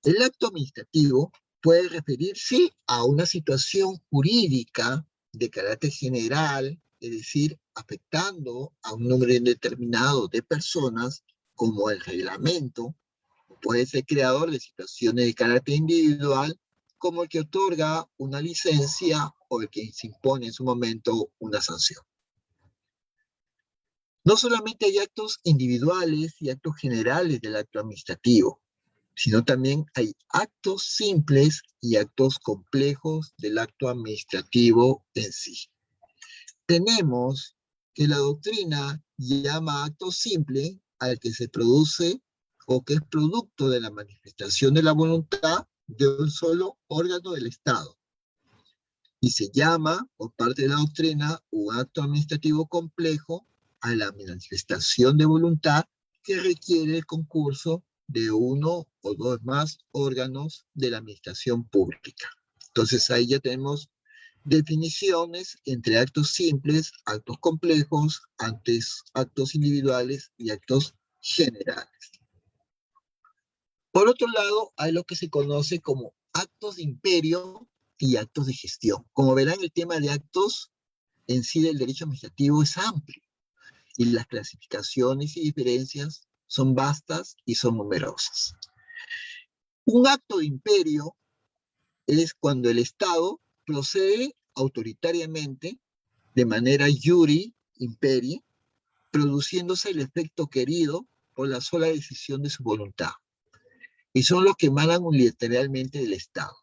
[SPEAKER 1] El acto administrativo puede referirse a una situación jurídica de carácter general, es decir, afectando a un número indeterminado de personas, como el reglamento, o puede ser creador de situaciones de carácter individual, como el que otorga una licencia o el que se impone en su momento una sanción. No solamente hay actos individuales y actos generales del acto administrativo, sino también hay actos simples y actos complejos del acto administrativo en sí. Tenemos que la doctrina llama acto simple al que se produce o que es producto de la manifestación de la voluntad de un solo órgano del Estado. Y se llama, por parte de la doctrina, un acto administrativo complejo a la manifestación de voluntad que requiere el concurso de uno o dos más órganos de la administración pública. Entonces ahí ya tenemos definiciones entre actos simples, actos complejos, actos individuales y actos generales. Por otro lado, hay lo que se conoce como actos de imperio y actos de gestión. Como verán, el tema de actos en sí del derecho administrativo es amplio y las clasificaciones y diferencias son vastas y son numerosas. Un acto de imperio es cuando el Estado procede autoritariamente, de manera iuri imperii, produciéndose el efecto querido por la sola decisión de su voluntad. Y son los que emanan unilateralmente del Estado.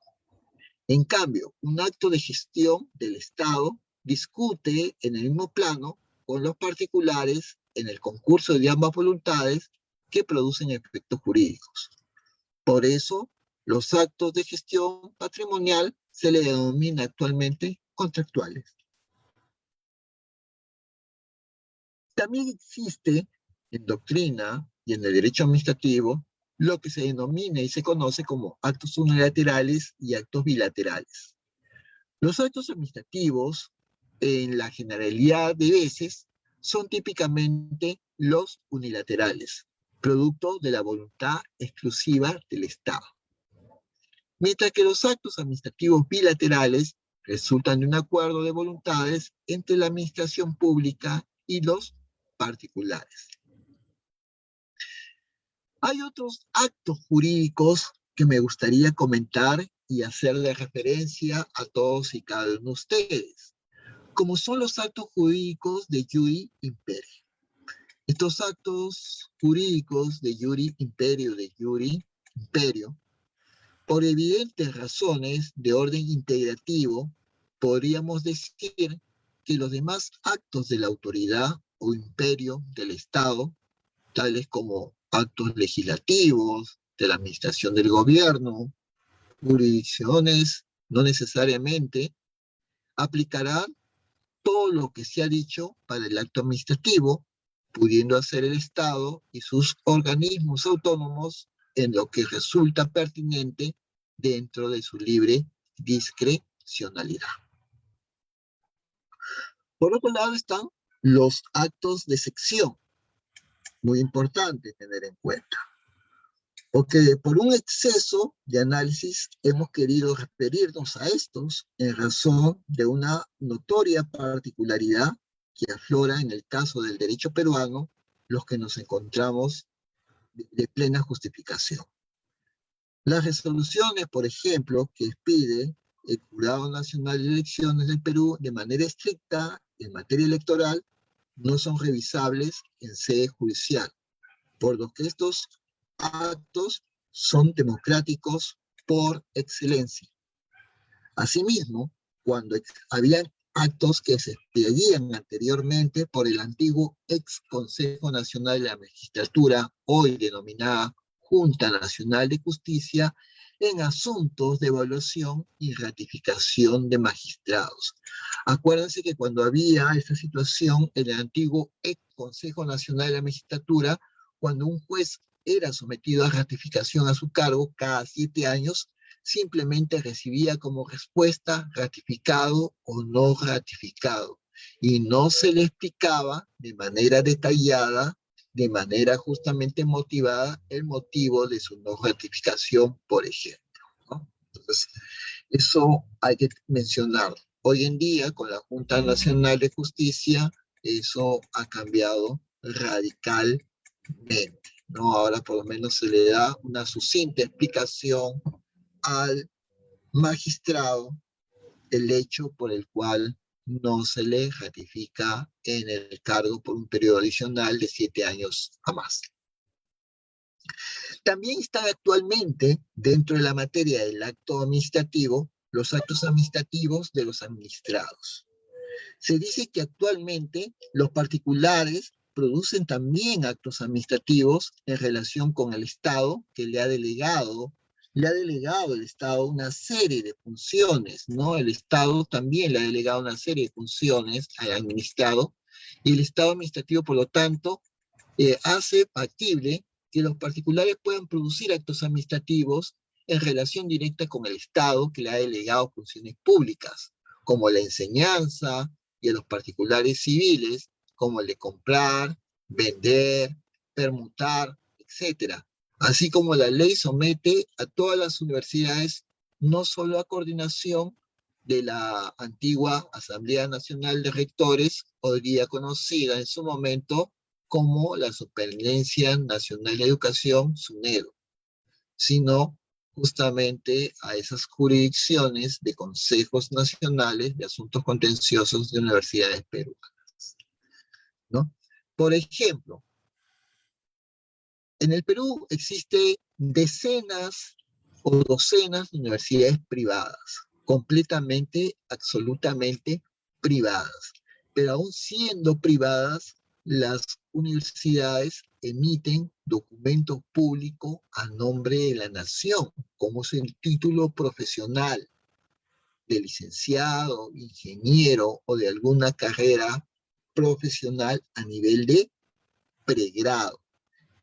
[SPEAKER 1] En cambio, un acto de gestión del Estado discute en el mismo plano con los particulares en el concurso de ambas voluntades que producen efectos jurídicos. Por eso, los actos de gestión patrimonial se le denomina actualmente contractuales. También existe en doctrina y en el derecho administrativo lo que se denomina y se conoce como actos unilaterales y actos bilaterales. Los actos administrativos, en la generalidad de veces, son típicamente los unilaterales, producto de la voluntad exclusiva del Estado. Mientras que los actos administrativos bilaterales resultan de un acuerdo de voluntades entre la administración pública y los particulares. Hay otros actos jurídicos que me gustaría comentar y hacerle referencia a todos y cada uno de ustedes, como son los actos jurídicos de iuri imperii. Estos actos jurídicos de iuri imperio, por evidentes razones de orden integrativo, podríamos decir que los demás actos de la autoridad o imperio del Estado, tales como actos legislativos, de la administración del gobierno, jurisdicciones, no necesariamente aplicarán todo lo que se ha dicho para el acto administrativo, pudiendo hacer el Estado y sus organismos autónomos en lo que resulta pertinente dentro de su libre discrecionalidad. Por otro lado están los actos de sección, muy importante tener en cuenta, porque por un exceso de análisis hemos querido referirnos a estos en razón de una notoria particularidad que aflora en el caso del derecho peruano, los que nos encontramos de plena justificación. Las resoluciones, por ejemplo, que expide el Jurado Nacional de Elecciones del Perú de manera estricta en materia electoral no son revisables en sede judicial, por lo que estos actos son democráticos por excelencia. Asimismo, cuando habían actos que se expedían anteriormente por el antiguo ex Consejo Nacional de la Magistratura, hoy denominada Junta Nacional de Justicia, en asuntos de evaluación y ratificación de magistrados. Acuérdense que cuando había esta situación en el antiguo ex Consejo Nacional de la Magistratura, cuando un juez era sometido a ratificación a su cargo cada 7 años, simplemente recibía como respuesta ratificado o no ratificado, y no se le explicaba de manera detallada, de manera justamente motivada, el motivo de su no ratificación, por ejemplo, ¿no? Entonces, eso hay que mencionarlo. Hoy en día, con la Junta Nacional de Justicia, eso ha cambiado radicalmente, ¿no? Ahora por lo menos se le da una sucinta explicación al magistrado el hecho por el cual no se le ratifica en el cargo por un periodo adicional de 7 años a más. También están actualmente dentro de la materia del acto administrativo los actos administrativos de los administrados. Se dice que actualmente los particulares producen también actos administrativos en relación con el Estado, que le ha delegado el Estado una serie de funciones, ¿no? El Estado también le ha delegado una serie de funciones al administrado, y el Estado administrativo, por lo tanto, hace factible que los particulares puedan producir actos administrativos en relación directa con el Estado, que le ha delegado funciones públicas, como la enseñanza, y a los particulares civiles, como el de comprar, vender, permutar, etc. Así como la ley somete a todas las universidades no solo a coordinación de la antigua Asamblea Nacional de Rectores, hoy día conocida en su momento
[SPEAKER 2] como la Superintendencia Nacional de Educación, SUNEDU, sino justamente a esas jurisdicciones de consejos nacionales de asuntos contenciosos de universidades peruanas, ¿no? Por ejemplo, en el Perú existen decenas o docenas de universidades privadas, completamente, absolutamente privadas. Pero aún siendo privadas, las universidades emiten documento público a nombre de la nación, como es el título profesional de licenciado, ingeniero o de alguna carrera profesional a nivel de pregrado.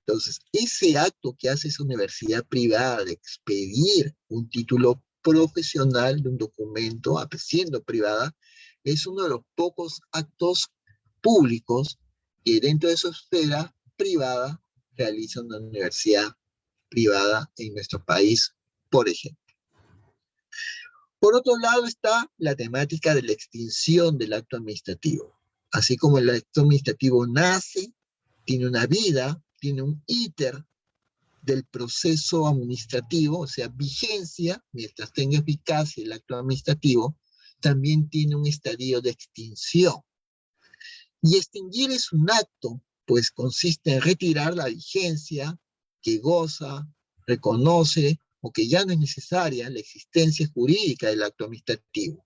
[SPEAKER 2] Entonces, ese acto que hace esa universidad privada de expedir un título profesional de un documento, siendo privada, es uno de los pocos actos públicos que dentro de su esfera privada realiza una universidad privada en nuestro país, por ejemplo. Por otro lado está la temática de la extinción del acto administrativo. Así como el acto administrativo nace, tiene una vida, tiene un íter del proceso administrativo, o sea, vigencia, mientras tenga eficacia el acto administrativo, también tiene un estadio de extinción. Y extinguir es un acto, pues consiste en retirar la vigencia que goza, reconoce o que ya no es necesaria la existencia jurídica del acto administrativo,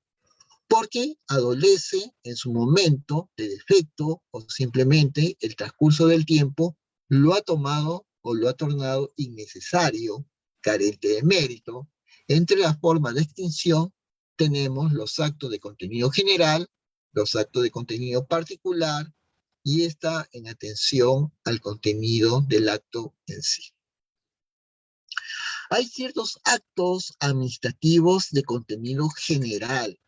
[SPEAKER 2] porque adolece en su momento de defecto o simplemente el transcurso del tiempo lo ha tomado o lo ha tornado innecesario, carente de mérito. Entre las formas de extinción tenemos los actos de contenido general, los actos de contenido particular, y esta en atención al contenido del acto en sí. Hay ciertos actos administrativos de contenido general,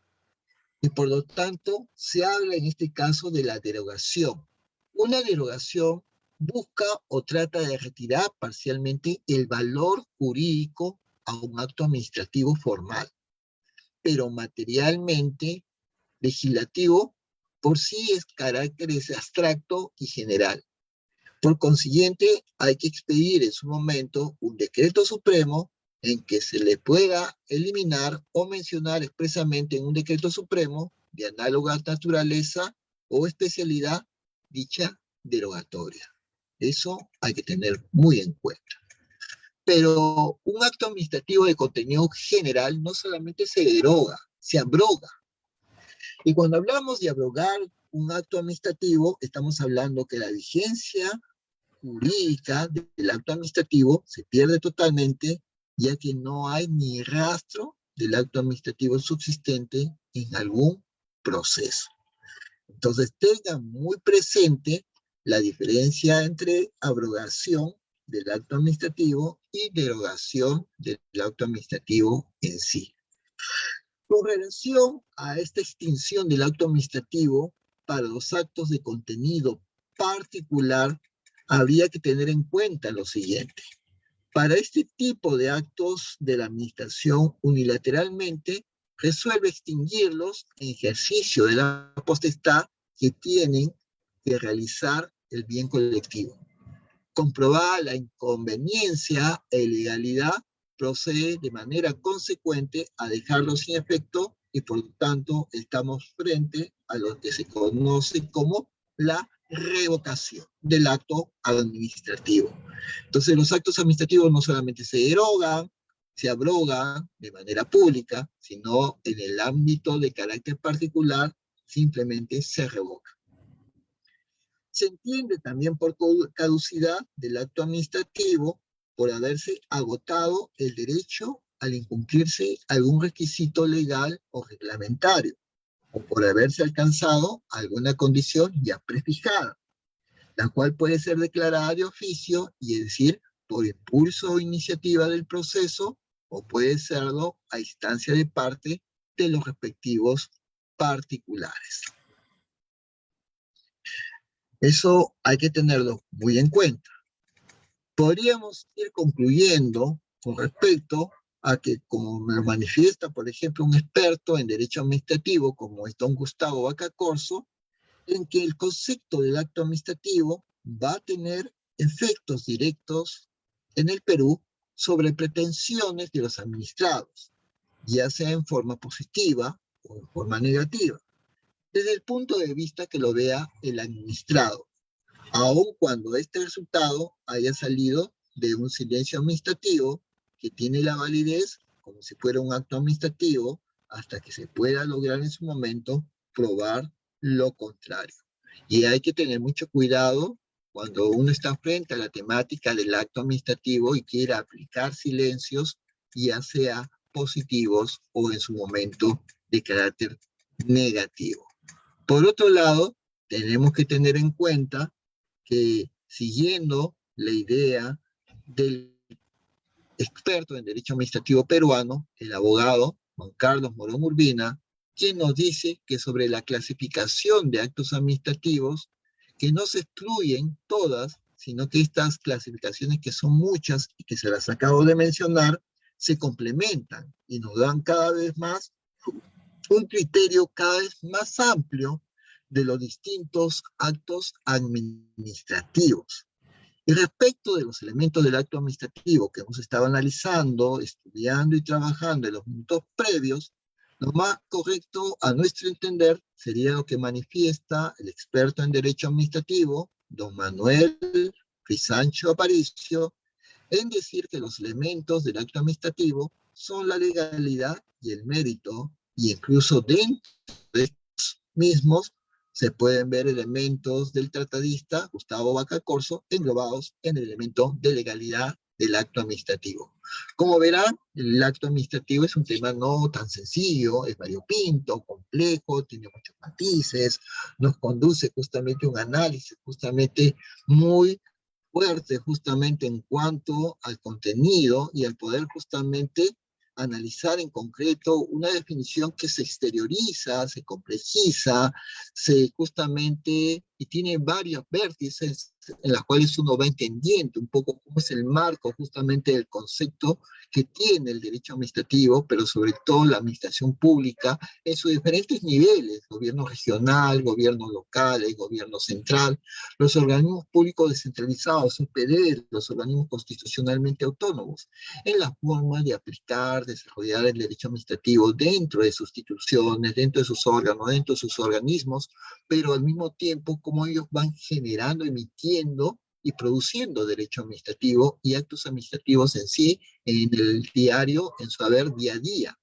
[SPEAKER 2] y por lo tanto se habla en este caso de la derogación. Una derogación busca o trata de retirar parcialmente el valor jurídico a un acto administrativo formal, pero materialmente legislativo por sí es carácter abstracto y general. Por consiguiente, hay que expedir en su momento un decreto supremo en que se le pueda eliminar o mencionar expresamente en un decreto supremo de análoga naturaleza o especialidad dicha derogatoria. Eso hay que tener muy en cuenta. Pero un acto administrativo de contenido general no solamente se deroga, se abroga. Y cuando hablamos de abrogar un acto administrativo, estamos hablando que la vigencia jurídica del acto administrativo se pierde totalmente, ya que no hay ni rastro del acto administrativo subsistente en algún proceso. Entonces, tengan muy presente la diferencia entre abrogación del acto administrativo y derogación del acto administrativo en sí. Con relación a esta extinción del acto administrativo para los actos de contenido particular, habría que tener en cuenta lo siguiente. Para este tipo de actos de la administración unilateralmente, resuelve extinguirlos en ejercicio de la potestad que tienen que realizar el bien colectivo. Comprobada la inconveniencia e ilegalidad, procede de manera consecuente a dejarlo sin efecto y por lo tanto estamos frente a lo que se conoce como la revocación del acto administrativo. Entonces los actos administrativos no solamente se derogan, se abrogan de manera pública, sino en el ámbito de carácter particular simplemente se revoca. Se entiende también por caducidad del acto administrativo por haberse agotado el derecho al incumplirse algún requisito legal o reglamentario, o por haberse alcanzado alguna condición ya prefijada, la cual puede ser declarada de oficio, y es decir, por impulso o iniciativa del proceso, o puede serlo a instancia de parte de los respectivos particulares. Eso hay que tenerlo muy en cuenta. Podríamos ir concluyendo con respecto a que, como me lo manifiesta, por ejemplo, un experto en derecho administrativo como es don Gustavo Vaca Corzo, en que el concepto del acto administrativo va a tener efectos directos en el Perú sobre pretensiones de los administrados, ya sea en forma positiva o en forma negativa, desde el punto de vista que lo vea el administrado, aun cuando este resultado haya salido de un silencio administrativo que tiene la validez como si fuera un acto administrativo hasta que se pueda lograr en su momento probar lo contrario. Y hay que tener mucho cuidado cuando uno está frente a la temática del acto administrativo y quiera aplicar silencios, ya sea positivos o en su momento de carácter negativo. Por otro lado, tenemos que tener en cuenta que siguiendo la idea del experto en derecho administrativo peruano, el abogado Juan Carlos Morón Urbina, quien nos dice que sobre la clasificación de actos administrativos, que no se excluyen todas, sino que estas clasificaciones, que son muchas y que se las acabo de mencionar, se complementan y nos dan cada vez más un criterio cada vez más amplio de los distintos actos administrativos. Y respecto de los elementos del acto administrativo que hemos estado analizando, estudiando y trabajando en los minutos previos, lo más correcto a nuestro entender sería lo que manifiesta el experto en derecho administrativo, don Manuel Frisancho Aparicio, en decir que los elementos del acto administrativo son la legalidad y el mérito, y incluso dentro de estos mismos se pueden ver elementos del tratadista Gustavo Vaca Corso englobados en el elemento de legalidad del acto administrativo. Como verán, el acto administrativo es un tema no tan sencillo, es variopinto, complejo, tiene muchos matices, nos conduce justamente a un análisis justamente muy fuerte justamente en cuanto al contenido y al poder justamente analizar en concreto una definición que se exterioriza, se complejiza, se justamente, y tiene varios vértices en las cuales uno va entendiendo un poco cómo es el marco justamente del concepto que tiene el derecho administrativo, pero sobre todo la administración pública en sus diferentes niveles, gobierno regional, gobierno local, el gobierno central, los organismos públicos descentralizados, UPD, los organismos constitucionalmente autónomos, en la forma de aplicar, desarrollar el derecho administrativo dentro de sus instituciones, dentro de sus órganos, dentro de sus organismos, pero al mismo tiempo como ellos van generando, emitiendo y produciendo derecho administrativo y actos administrativos en sí, en el diario, en su haber día a día,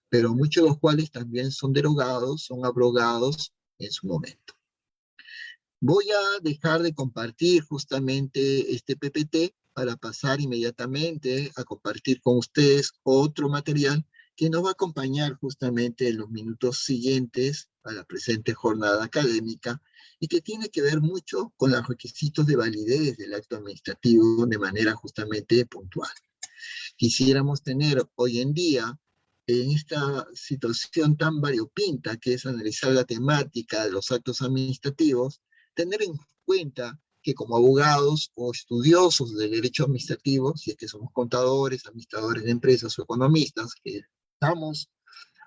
[SPEAKER 2] pero muchos de los cuales también son derogados, son abrogados en su momento. Voy a dejar de compartir justamente este PPT para pasar inmediatamente a compartir con ustedes otro material que nos va a acompañar justamente en los minutos siguientes a la presente jornada académica y que tiene que ver mucho con los requisitos de validez del acto administrativo de manera justamente puntual. Quisiéramos tener hoy en día, en esta situación tan variopinta que es analizar la temática de los actos administrativos, tener en cuenta que como abogados o estudiosos del derecho administrativo, si es que somos contadores, administradores de empresas o economistas, que estamos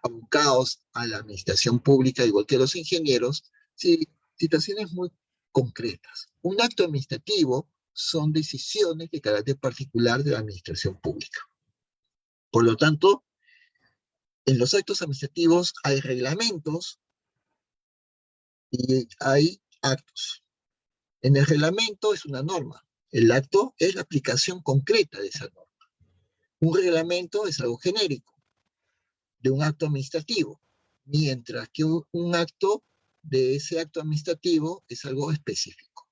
[SPEAKER 2] abocados a la administración pública, igual que los ingenieros, sí, situaciones muy concretas. Un acto administrativo son decisiones de carácter particular de la administración pública. Por lo tanto, en los actos administrativos hay reglamentos y hay actos. En el reglamento es una norma. El acto es la aplicación concreta de esa norma. Un reglamento es algo genérico de un acto administrativo, mientras que un acto de ese acto administrativo es algo específico.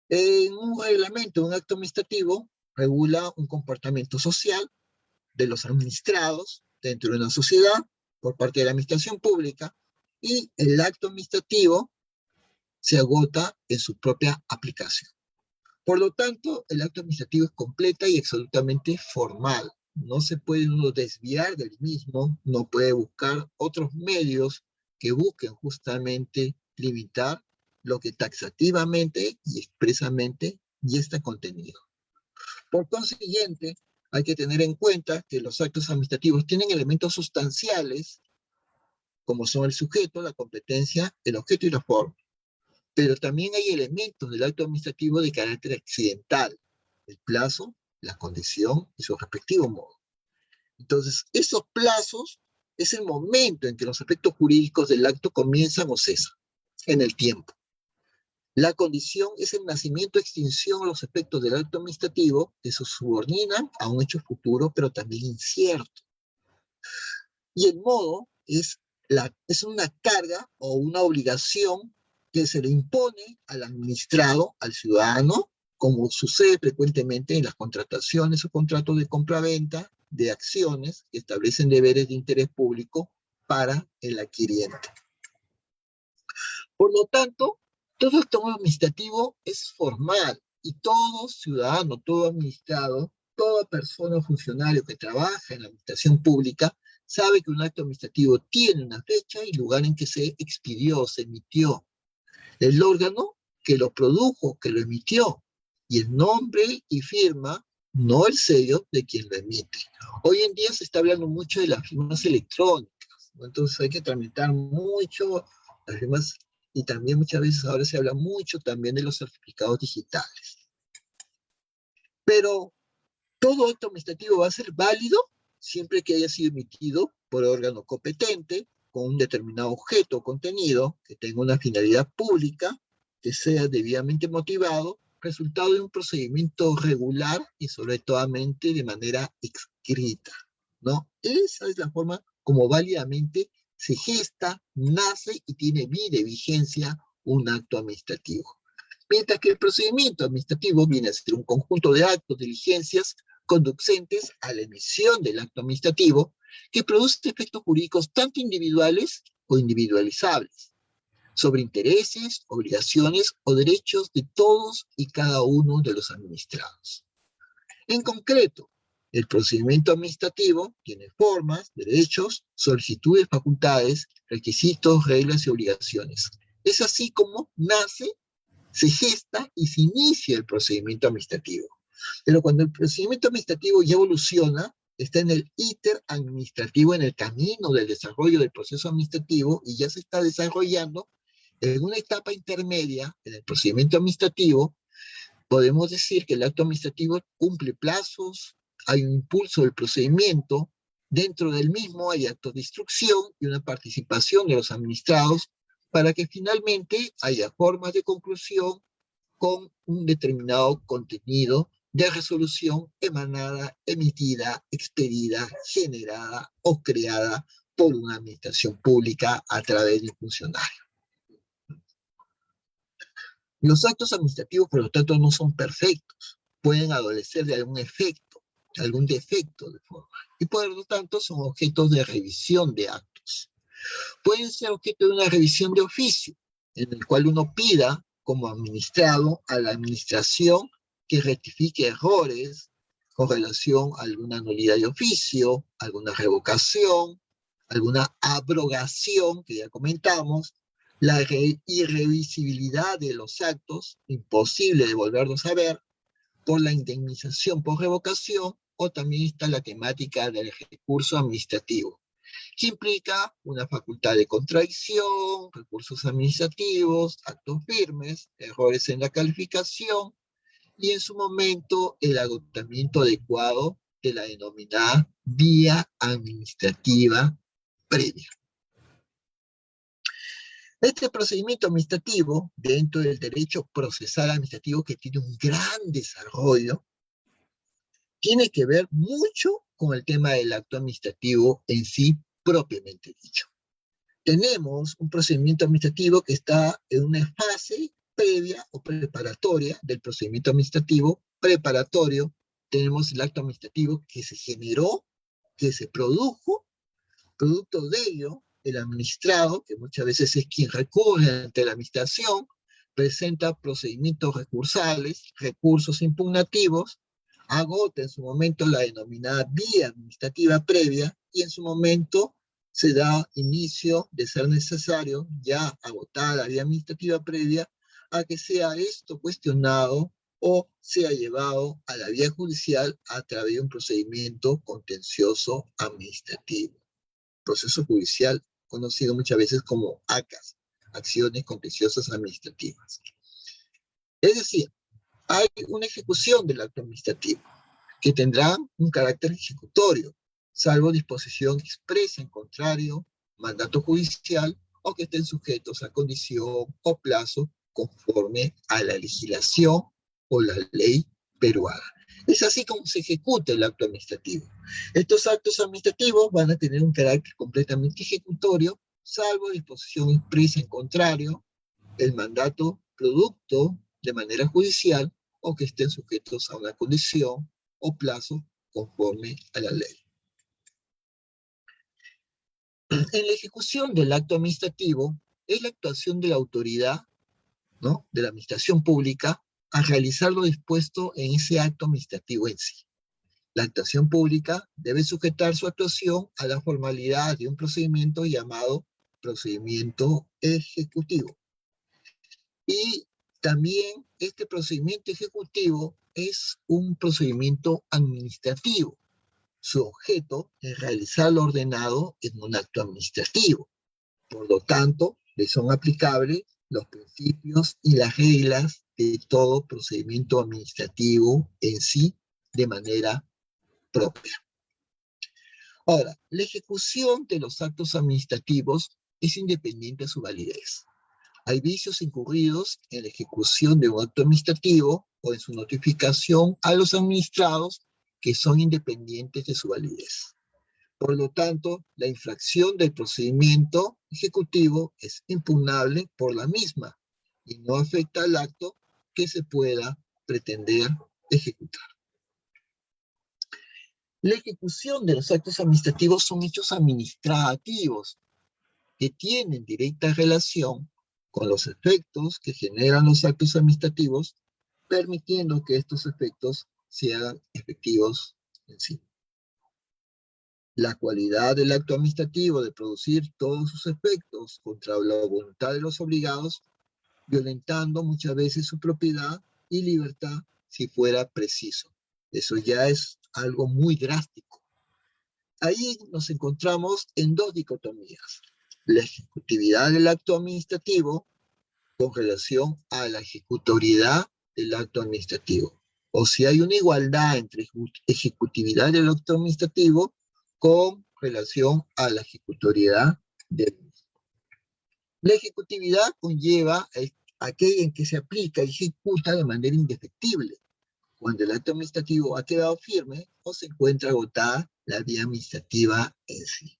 [SPEAKER 2] En un reglamento, un acto administrativo regula un comportamiento social de los administrados dentro de una sociedad por parte de la administración pública, y el acto administrativo se agota en su propia aplicación. Por lo tanto, el acto administrativo es completa y absolutamente formal. No se puede uno desviar del mismo, no puede buscar otros medios que busquen justamente limitar lo que taxativamente y expresamente ya está contenido. Por consiguiente, hay que tener en cuenta que los actos administrativos tienen elementos sustanciales, como son el sujeto, la competencia, el objeto y la forma. Pero también hay elementos del acto administrativo de carácter accidental, el plazo, la condición y su respectivo modo. Entonces, esos plazos es el momento en que los aspectos jurídicos del acto comienzan o cesan en el tiempo. La condición es el nacimiento o extinción de los efectos del acto administrativo que se subordinan a un hecho futuro, pero también incierto. Y el modo es una carga o una obligación que se le impone al administrado, al ciudadano, como sucede frecuentemente en las contrataciones o contratos de compraventa de acciones que establecen deberes de interés público para el adquiriente. Por lo tanto, todo acto administrativo es formal y todo ciudadano, todo administrado, toda persona o funcionario que trabaja en la administración pública sabe que un acto administrativo tiene una fecha y lugar en que se expidió, se emitió. El órgano que lo produjo, que lo emitió, y el nombre y firma, no el sello de quien lo emite. Hoy en día se está hablando mucho de las firmas electrónicas, ¿no? Entonces hay que tramitar mucho las firmas y también muchas veces ahora se habla mucho también de los certificados digitales. Pero todo acto administrativo va a ser válido siempre que haya sido emitido por órgano competente, con un determinado objeto o contenido, que tenga una finalidad pública, que sea debidamente motivado, resultado de un procedimiento regular y sobre todo de manera escrita, ¿no? Esa es la forma como válidamente se gesta, nace y tiene vida y vigencia un acto administrativo. Mientras que el procedimiento administrativo viene a ser un conjunto de actos, diligencias, conducentes a la emisión del acto administrativo que produce efectos jurídicos tanto individuales o individualizables sobre intereses, obligaciones o derechos de todos y cada uno de los administrados. En concreto, el procedimiento administrativo tiene formas, derechos, solicitudes, facultades, requisitos, reglas y obligaciones. Es así como nace, se gesta y se inicia el procedimiento administrativo. Pero cuando el procedimiento administrativo ya evoluciona, está en el íter administrativo, en el camino del desarrollo del proceso administrativo y ya se está desarrollando en una etapa intermedia en el procedimiento administrativo. Podemos decir que el acto administrativo cumple plazos, hay un impulso del procedimiento, dentro del mismo hay actos de instrucción y una participación de los administrados para que finalmente haya formas de conclusión con un determinado contenido de resolución emanada, emitida, expedida, generada o creada por una administración pública a través de un funcionario. Los actos administrativos, por lo tanto, no son perfectos. Pueden adolecer de algún efecto, algún defecto de forma. Y por lo tanto, son objetos de revisión de actos. Pueden ser objeto de una revisión de oficio, en el cual uno pida como administrado a la administración que rectifique errores con relación a alguna nulidad de oficio, alguna revocación, alguna abrogación, que ya comentamos, la irrevisibilidad de los actos, imposible de volverlos a ver, por la indemnización por revocación, o también está la temática del recurso administrativo, que implica una facultad de contradicción, recursos administrativos, actos firmes, errores en la calificación y en su momento el agotamiento adecuado de la denominada vía administrativa previa. Este procedimiento administrativo, dentro del derecho procesal administrativo que tiene un gran desarrollo, tiene que ver mucho con el tema del acto administrativo en sí propiamente dicho. Tenemos un procedimiento administrativo que está en una fase previa o preparatoria del procedimiento administrativo preparatorio. Tenemos el acto administrativo que se generó, que se produjo, producto de ello, el administrado, que muchas veces es quien recurre ante la administración, presenta procedimientos recursales, recursos impugnativos, agota en su momento la denominada vía administrativa previa y en su momento se da inicio, de ser necesario, ya agotada la vía administrativa previa, a que sea esto cuestionado o sea llevado a la vía judicial a través de un procedimiento contencioso administrativo. Proceso judicial conocido muchas veces como ACAS, acciones contenciosas administrativas. Es decir, hay una ejecución del acto administrativo que tendrá un carácter ejecutorio, salvo disposición expresa en contrario, mandato judicial o que estén sujetos a condición o plazo conforme a la legislación o la ley peruana. Es así como se ejecuta el acto administrativo. Estos actos administrativos van a tener un carácter completamente ejecutorio, salvo disposición expresa en contrario, el mandato producto de manera judicial o que estén sujetos a una condición o plazo conforme a la ley. En la ejecución del acto administrativo es la actuación de la autoridad, ¿no?, de la administración pública a realizar lo dispuesto en ese acto administrativo en sí. La actuación pública debe sujetar su actuación a la formalidad de un procedimiento llamado procedimiento ejecutivo. Y también este procedimiento ejecutivo es un procedimiento administrativo. Su objeto es realizar lo ordenado en un acto administrativo. Por lo tanto, le son aplicables los principios y las reglas de todo procedimiento administrativo en sí de manera propia. Ahora, la ejecución de los actos administrativos es independiente de su validez. Hay vicios incurridos en la ejecución de un acto administrativo o en su notificación a los administrados que son independientes de su validez. Por lo tanto, la infracción del procedimiento ejecutivo es impugnable por la misma y no afecta al acto que se pueda pretender ejecutar. La ejecución de los actos administrativos son hechos administrativos que tienen directa relación con los efectos que generan los actos administrativos, permitiendo que estos efectos se hagan efectivos en sí. La cualidad del acto administrativo de producir todos sus efectos contra la voluntad de los obligados, violentando muchas veces su propiedad y libertad si fuera preciso. Eso ya es algo muy drástico. Ahí nos encontramos en dos dicotomías. La ejecutividad del acto administrativo con relación a la ejecutoriedad del acto administrativo. O si hay una igualdad entre ejecutividad del acto administrativo con relación a la ejecutoriedad del mismo. La ejecutividad conlleva aquella en que se aplica y ejecuta de manera indefectible, cuando el acto administrativo ha quedado firme o se encuentra agotada la vía administrativa en sí.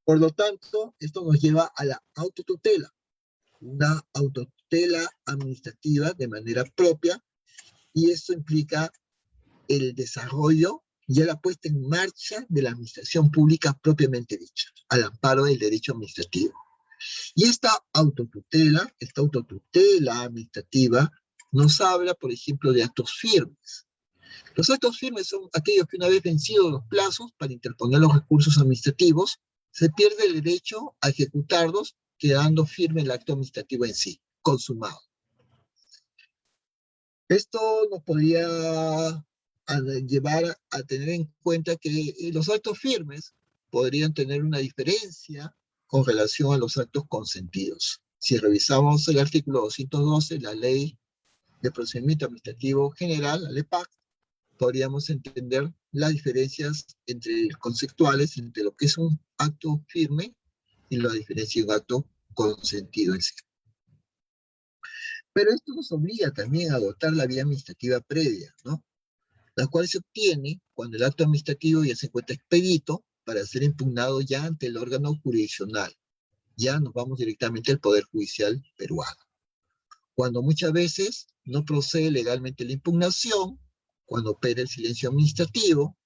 [SPEAKER 2] Por lo tanto, esto nos lleva a la autotutela, una autotutela administrativa de manera propia, y esto implica el desarrollo y la puesta en marcha de la administración pública propiamente dicha, al amparo del derecho administrativo. Y esta autotutela administrativa, nos habla, por ejemplo, de actos firmes. Los actos firmes son aquellos que una vez vencidos los plazos para interponer los recursos administrativos, se pierde el derecho a ejecutarlos, quedando firme el acto administrativo en sí, consumado. Esto nos podría llevar a tener en cuenta que los actos firmes podrían tener una diferencia con relación a los actos consentidos. Si revisamos el artículo 212, la Ley de Procedimiento Administrativo General, la LEPAC, podríamos entender las diferencias conceptuales entre lo que es un acto firme y la diferencia de un acto consentido en sí. Pero esto nos obliga también a adoptar la vía administrativa previa, ¿no?, la cual se obtiene cuando el acto administrativo ya se encuentra expedito para ser impugnado ya ante el órgano jurisdiccional. Ya nos vamos directamente al Poder Judicial peruano. Cuando muchas veces no procede legalmente la impugnación, cuando opera el silencio administrativo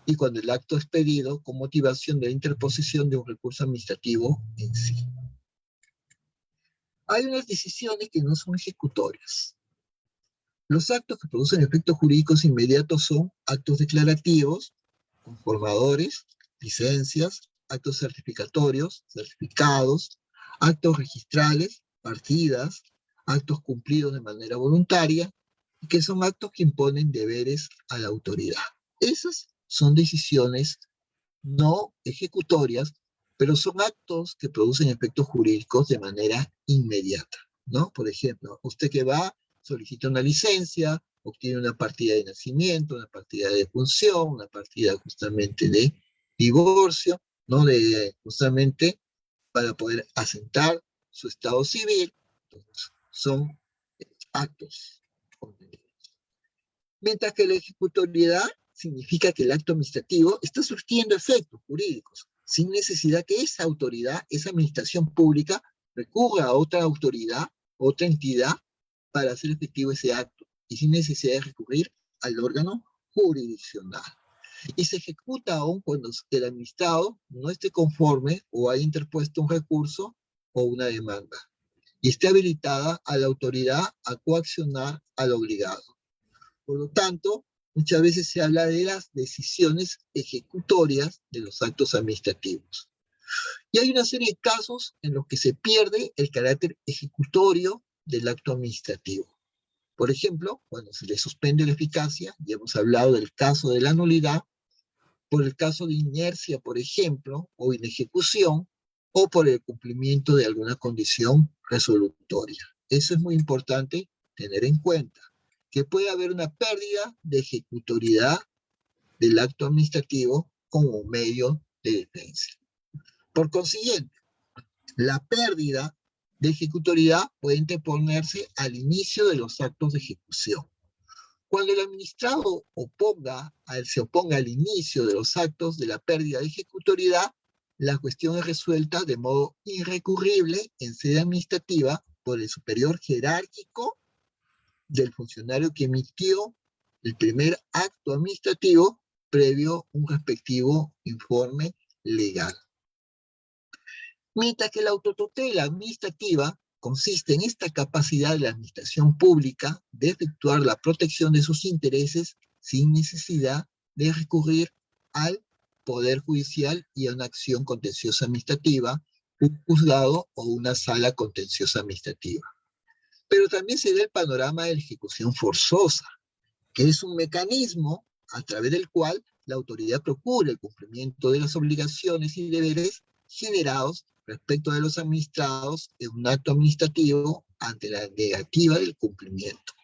[SPEAKER 2] y cuando el acto es pedido con motivación de la interposición de un recurso administrativo en sí. Hay unas decisiones que no son ejecutorias. Los actos que producen efectos jurídicos inmediatos son actos declarativos, conformadores, licencias, actos certificatorios, certificados, actos registrales, partidas, actos cumplidos de manera voluntaria, y que son actos que imponen deberes a la autoridad. Esas son decisiones no ejecutorias pero son actos que producen efectos jurídicos de manera inmediata, ¿no? Por ejemplo, usted que va, solicita una licencia, obtiene una partida de nacimiento, una partida de defunción, una partida justamente de divorcio, ¿no? Justamente para poder asentar su estado civil. Entonces, son actos. Mientras que la ejecutoriedad significa que el acto administrativo está surtiendo efectos jurídicos, sin necesidad que esa autoridad, esa administración pública, recurra a otra autoridad, otra entidad, para hacer efectivo ese acto, y sin necesidad de recurrir al órgano jurisdiccional. Y se ejecuta aún cuando el administrado no esté conforme o haya interpuesto un recurso o una demanda, y esté habilitada a la autoridad a coaccionar al obligado. Por lo tanto, muchas veces se habla de las decisiones ejecutorias de los actos administrativos. Y hay una serie de casos en los que se pierde el carácter ejecutorio del acto administrativo. Por ejemplo, cuando se le suspende la eficacia, ya hemos hablado del caso de la nulidad, por el caso de inercia, por ejemplo, o inejecución, o por el cumplimiento de alguna condición resolutoria. Eso es muy importante tener en cuenta, que puede haber una pérdida de ejecutoriedad del acto administrativo como medio de defensa. Por consiguiente, la pérdida de ejecutoriedad puede interponerse al inicio de los actos de ejecución. Cuando el administrado se oponga al inicio de los actos de la pérdida de ejecutoriedad, la cuestión es resuelta de modo irrecurrible en sede administrativa por el superior jerárquico del funcionario que emitió el primer acto administrativo previo un respectivo informe legal. Mientras que la autotutela administrativa consiste en esta capacidad de la administración pública de efectuar la protección de sus intereses sin necesidad de recurrir al Poder Judicial y a una acción contenciosa administrativa, un juzgado o una sala contenciosa administrativa. Pero también se da el panorama de la ejecución forzosa, que es un mecanismo a través del cual la autoridad procura el cumplimiento de las obligaciones y deberes generados respecto de los administrados en un acto administrativo ante la negativa del cumplimiento.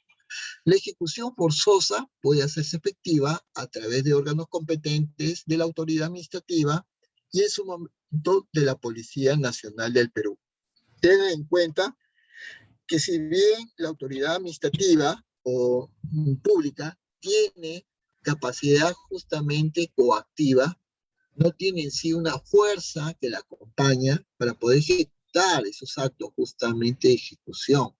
[SPEAKER 2] La ejecución forzosa puede hacerse efectiva a través de órganos competentes de la autoridad administrativa y en su momento de la Policía Nacional del Perú. Tengan en cuenta que si bien la autoridad administrativa o pública tiene capacidad justamente coactiva, no tiene en sí una fuerza que la acompaña para poder ejecutar esos actos justamente de ejecución.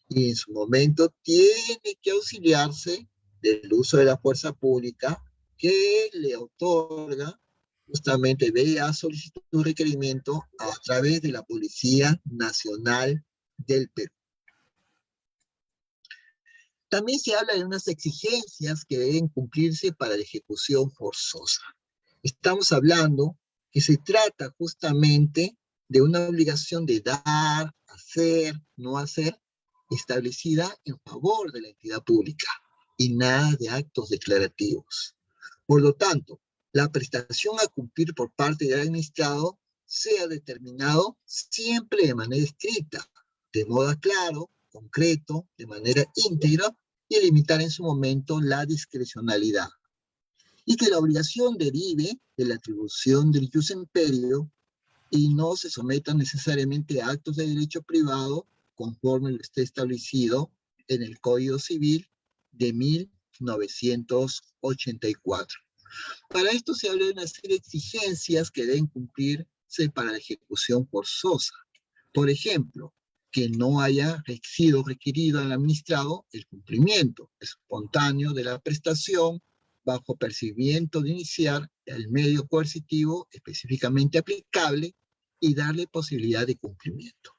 [SPEAKER 2] Y en su momento tiene que auxiliarse del uso de la fuerza pública que le otorga justamente vía solicitud de requerimiento a través de la Policía Nacional del Perú. También se habla de unas exigencias que deben cumplirse para la ejecución forzosa. Estamos hablando que se trata justamente de una obligación de dar, hacer, no hacer, establecida en favor de la entidad pública y nada de actos declarativos. Por lo tanto, la prestación a cumplir por parte del administrado sea determinado siempre de manera estricta, de modo claro, concreto, de manera íntegra y limitar en su momento la discrecionalidad. Y que la obligación derive de la atribución del ius imperio y no se someta necesariamente a actos de derecho privado conforme lo esté establecido en el Código Civil de 1984. Para esto se habla de una serie de exigencias que deben cumplirse para la ejecución forzosa. Por ejemplo, que no haya sido requerido al administrado el cumplimiento espontáneo de la prestación bajo percibimiento de iniciar el medio coercitivo específicamente aplicable y darle posibilidad de cumplimiento.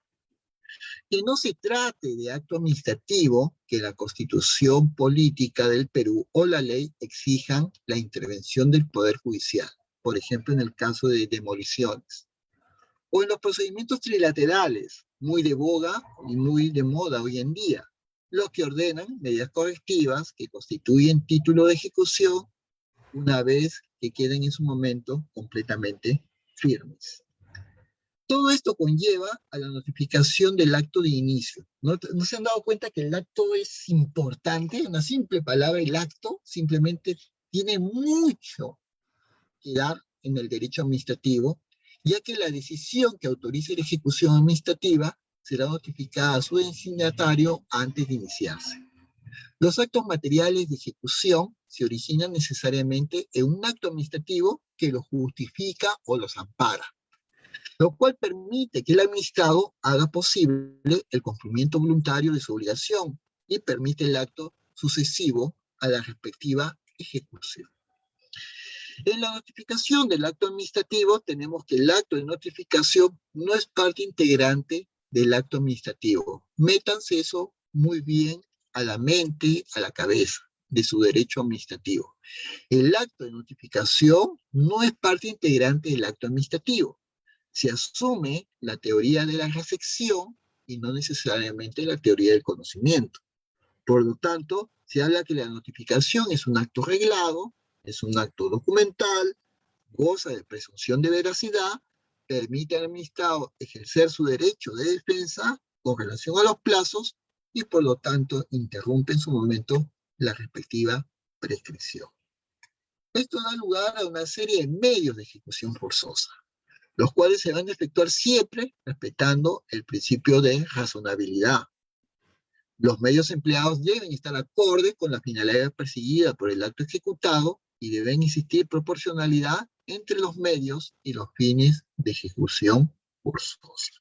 [SPEAKER 2] Que no se trate de acto administrativo que la Constitución política del Perú o la ley exijan la intervención del Poder Judicial, por ejemplo en el caso de demoliciones, o en los procedimientos trilaterales, muy de boga y muy de moda hoy en día, los que ordenan medidas correctivas que constituyen título de ejecución una vez que queden en su momento completamente firmes. Todo esto conlleva a la notificación del acto de inicio. ¿No se han dado cuenta que el acto es importante? Una simple palabra, el acto, simplemente tiene mucho que dar en el derecho administrativo, ya que la decisión que autorice la ejecución administrativa será notificada a su destinatario antes de iniciarse. Los actos materiales de ejecución se originan necesariamente en un acto administrativo que los justifica o los ampara, lo cual permite que el administrado haga posible el cumplimiento voluntario de su obligación y permite el acto sucesivo a la respectiva ejecución. En la notificación del acto administrativo tenemos que el acto de notificación no es parte integrante del acto administrativo. Métanse eso muy bien a la mente, a la cabeza de su derecho administrativo. El acto de notificación no es parte integrante del acto administrativo. Se asume la teoría de la recepción y no necesariamente la teoría del conocimiento. Por lo tanto, se habla que la notificación es un acto reglado, es un acto documental, goza de presunción de veracidad, permite al administrado ejercer su derecho de defensa con relación a los plazos y por lo tanto interrumpe en su momento la respectiva prescripción. Esto da lugar a una serie de medios de ejecución forzosa, los cuales se van a efectuar siempre respetando el principio de razonabilidad. Los medios empleados deben estar acordes con la finalidad perseguida por el acto ejecutado y deben existir proporcionalidad entre los medios y los fines de ejecución forzosa.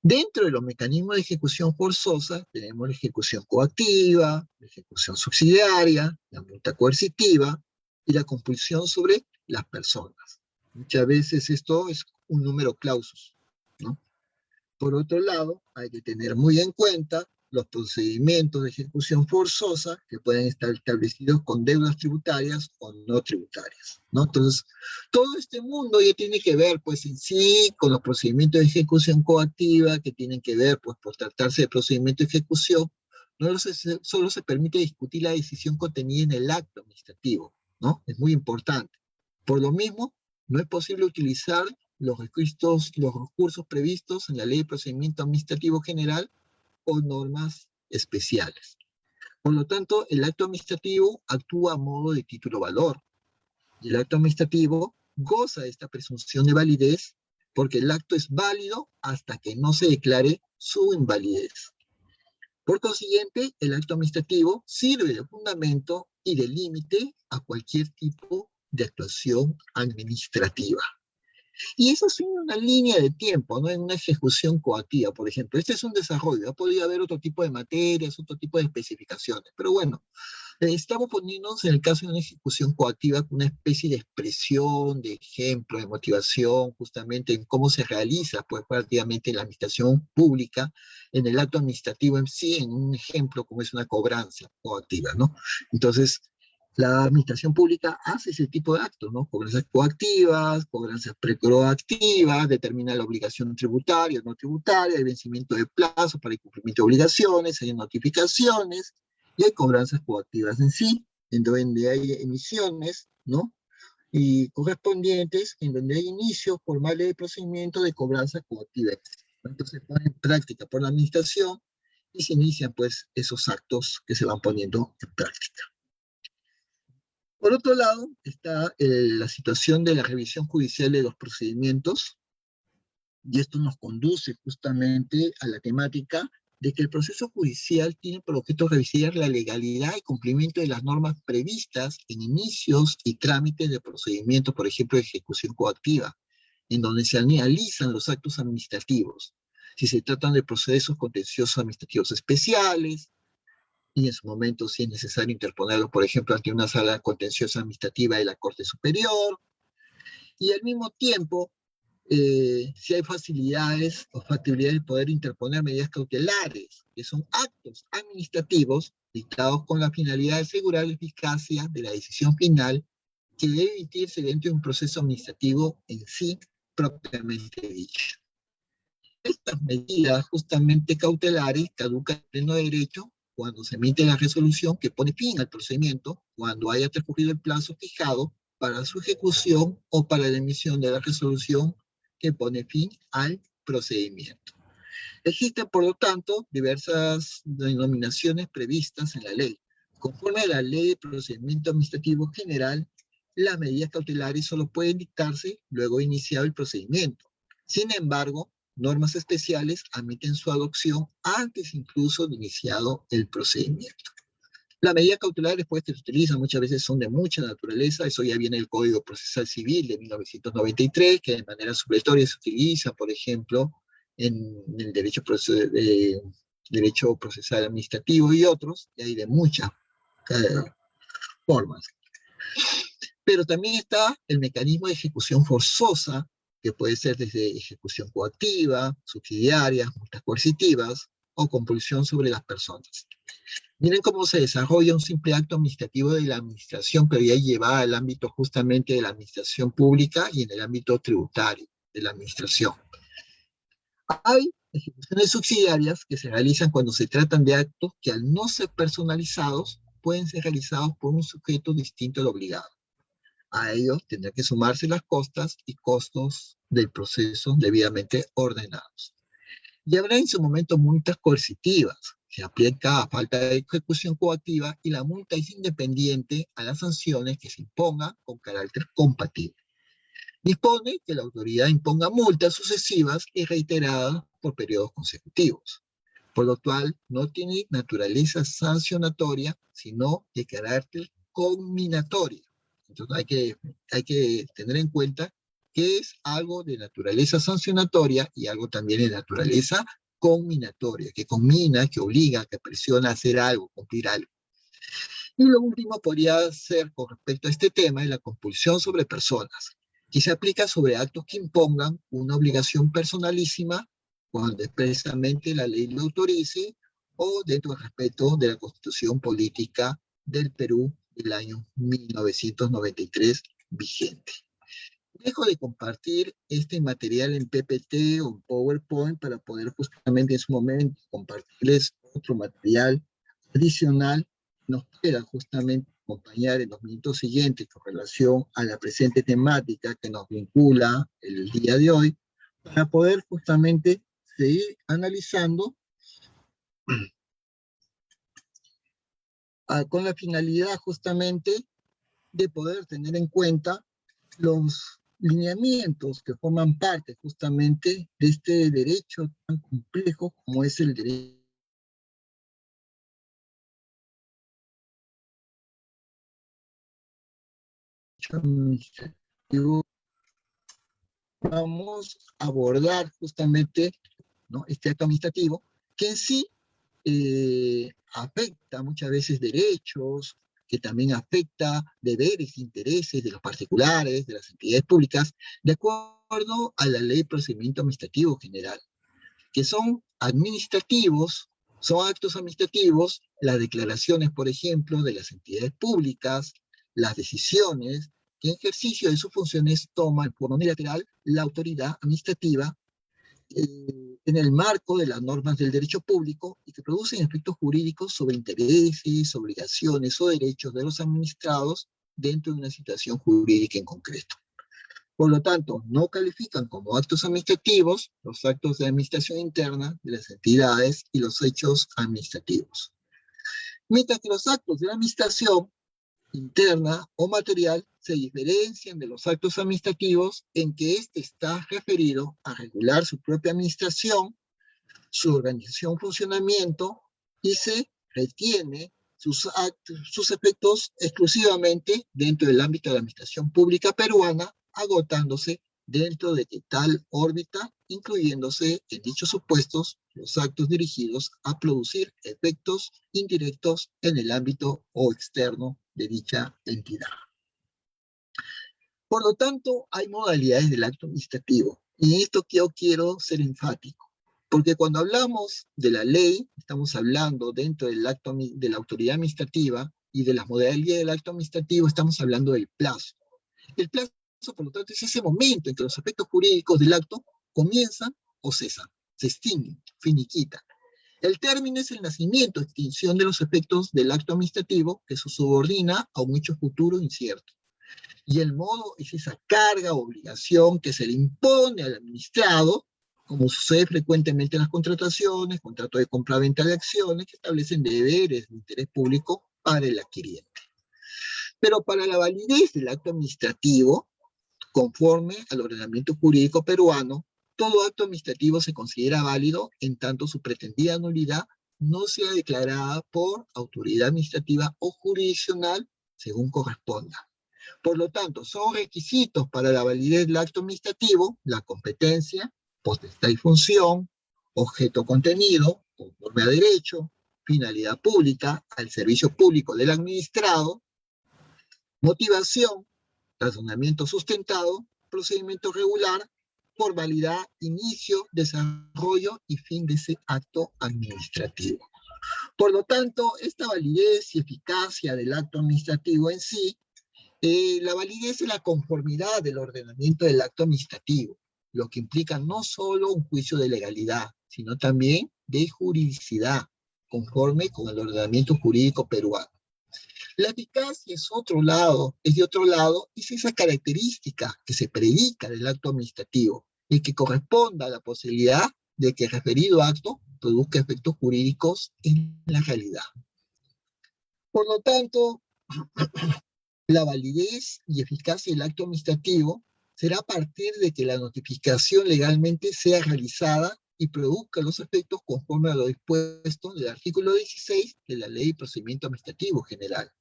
[SPEAKER 2] Dentro de los mecanismos de ejecución forzosa tenemos la ejecución coactiva, la ejecución subsidiaria, la multa coercitiva y la compulsión sobre las personas. Muchas veces esto es un número clausus, ¿no? Por otro lado, hay que tener muy en cuenta los procedimientos de ejecución forzosa que pueden estar establecidos con deudas tributarias o no tributarias, ¿no? Entonces, todo este mundo ya tiene que ver, pues, en sí, con los procedimientos de ejecución coactiva, que tienen que ver, pues, por tratarse de procedimiento de ejecución, no solo se permite discutir la decisión contenida en el acto administrativo, ¿no? Es muy importante. Por lo mismo, no es posible utilizar los recursos previstos en la Ley de Procedimiento Administrativo General o normas especiales. Por lo tanto, el acto administrativo actúa a modo de título valor. Y el acto administrativo goza de esta presunción de validez porque el acto es válido hasta que no se declare su invalidez. Por consiguiente, el acto administrativo sirve de fundamento y de límite a cualquier tipo de actuación administrativa. Y eso es una línea de tiempo, ¿no? En una ejecución coactiva, por ejemplo. Este es un desarrollo, ha podido haber otro tipo de materias, otro tipo de especificaciones, pero bueno, estamos poniéndonos en el caso de una ejecución coactiva con una especie de expresión, de ejemplo, de motivación, justamente en cómo se realiza, pues prácticamente la administración pública, en el acto administrativo en sí, en un ejemplo como es una cobranza coactiva, ¿no? Entonces, la administración pública hace ese tipo de actos, ¿no? Cobranzas coactivas, cobranzas precoactivas, determina la obligación tributaria, no tributaria, el vencimiento de plazo para el cumplimiento de obligaciones, hay notificaciones, y hay cobranzas coactivas en sí, en donde hay emisiones, ¿no? Y correspondientes, en donde hay inicios formales de procedimiento de cobranza coactiva. Entonces se pone en práctica por la administración y se inician, pues, esos actos que se van poniendo en práctica. Por otro lado, está la situación de la revisión judicial de los procedimientos, y esto nos conduce justamente a la temática de que el proceso judicial tiene por objeto revisar la legalidad y cumplimiento de las normas previstas en inicios y trámites de procedimiento, por ejemplo, de ejecución coactiva, en donde se analizan los actos administrativos, si se tratan de procesos contenciosos administrativos especiales, y en su momento si es necesario interponerlo, por ejemplo, ante una sala contenciosa administrativa de la Corte Superior, y al mismo tiempo, si hay facilidades o factibilidad de poder interponer medidas cautelares, que son actos administrativos dictados con la finalidad de asegurar la eficacia de la decisión final que debe emitirse dentro de un proceso administrativo en sí propiamente dicho. Estas medidas justamente cautelares caducan en pleno derecho cuando se emite la resolución que pone fin al procedimiento, cuando haya transcurrido el plazo fijado para su ejecución o para la emisión de la resolución que pone fin al procedimiento. Existen, por lo tanto, diversas denominaciones previstas en la ley. Conforme a la Ley de Procedimiento Administrativo General, las medidas cautelares solo pueden dictarse luego de iniciado el procedimiento. Sin embargo, normas especiales admiten su adopción antes incluso de iniciado el procedimiento. Las medidas cautelares pues, que se utilizan muchas veces son de mucha naturaleza. Eso ya viene del Código Procesal Civil de 1993, que de manera supletoria se utiliza, por ejemplo, en el derecho procesal administrativo y otros, y hay de muchas formas. Pero también está el mecanismo de ejecución forzosa, que puede ser desde ejecución coactiva, subsidiaria, multas coercitivas o compulsión sobre las personas. Miren cómo se desarrolla un simple acto administrativo de la administración, pero ya llevada al ámbito justamente de la administración pública y en el ámbito tributario de la administración. Hay ejecuciones subsidiarias que se realizan cuando se tratan de actos que al no ser personalizados pueden ser realizados por un sujeto distinto al obligado. A ello tendrá que sumarse las costas y costos del proceso debidamente ordenados. Y habrá en su momento multas coercitivas. Se aplica a falta de ejecución coactiva y la multa es independiente a las sanciones que se impongan con carácter compatible. Dispone que la autoridad imponga multas sucesivas y reiteradas por periodos consecutivos, por lo cual no tiene naturaleza sancionatoria, sino de carácter conminatorio. Entonces hay que tener en cuenta que es algo de naturaleza sancionatoria y algo también de naturaleza conminatoria, que conmina, que obliga, que presiona a hacer algo, cumplir algo. Y lo último podría ser, con respecto a este tema, es la compulsión sobre personas, que se aplica sobre actos que impongan una obligación personalísima cuando expresamente la ley lo autorice o dentro del respeto de la Constitución Política del Perú del año 1993 vigente. Dejo de compartir este material en PPT o en PowerPoint para poder justamente en su momento compartirles otro material adicional que nos pueda justamente acompañar en los minutos siguientes con relación a la presente temática que nos vincula el día de hoy, para poder justamente seguir analizando con la finalidad justamente de poder tener en cuenta los lineamientos que forman parte justamente de este derecho tan complejo como es el derecho administrativo. Vamos a abordar justamente, ¿no?, este acto administrativo que en sí afecta muchas veces derechos, que también afecta deberes e intereses de los particulares, de las entidades públicas, de acuerdo a la Ley de Procedimiento Administrativo General, que son administrativos, son actos administrativos, las declaraciones, por ejemplo, de las entidades públicas, las decisiones, que en ejercicio de sus funciones toma en forma unilateral la autoridad administrativa en el marco de las normas del derecho público y que producen efectos jurídicos sobre intereses, obligaciones o derechos de los administrados dentro de una situación jurídica en concreto. Por lo tanto, no califican como actos administrativos los actos de administración interna de las entidades y los hechos administrativos. Mientras que los actos de la administración interna o material se diferencian de los actos administrativos en que éste está referido a regular su propia administración, su organización, funcionamiento, y se retiene sus efectos exclusivamente dentro del ámbito de la administración pública peruana, agotándose dentro de tal órbita, incluyéndose en dichos supuestos los actos dirigidos a producir efectos indirectos en el ámbito o externo de dicha entidad. Por lo tanto, hay modalidades del acto administrativo, y en esto yo quiero ser enfático, porque cuando hablamos de la ley, estamos hablando dentro del acto de la autoridad administrativa y de las modalidades del acto administrativo, estamos hablando del plazo. El plazo, por lo tanto, es ese momento en que los efectos jurídicos del acto comienzan o cesan, se extinguen, finiquitan. El término es el nacimiento o extinción de los efectos del acto administrativo que se subordina a un hecho futuro incierto. Y el modo es esa carga o obligación que se le impone al administrado, como sucede frecuentemente en las contrataciones, contratos de compra-venta de acciones, que establecen deberes de interés público para el adquiriente. Pero para la validez del acto administrativo, conforme al ordenamiento jurídico peruano, todo acto administrativo se considera válido en tanto su pretendida nulidad no sea declarada por autoridad administrativa o jurisdiccional según corresponda. Por lo tanto, son requisitos para la validez del acto administrativo la competencia, potestad y función, objeto contenido, conforme a derecho, finalidad pública, al servicio público del administrado, motivación, razonamiento sustentado, procedimiento regular, formalidad, inicio, desarrollo y fin de ese acto administrativo. Por lo tanto, esta validez y eficacia del acto administrativo en sí, la validez es la conformidad del ordenamiento del acto administrativo, lo que implica no solo un juicio de legalidad, sino también de juridicidad, conforme con el ordenamiento jurídico peruano. La eficacia es de otro lado, es esa característica que se predica del acto administrativo y que corresponda a la posibilidad de que el referido acto produzca efectos jurídicos en la realidad. Por lo tanto, la validez y eficacia del acto administrativo será a partir de que la notificación legalmente sea realizada y produzca los efectos conforme a lo dispuesto del artículo 16 de la Ley de Procedimiento Administrativo General.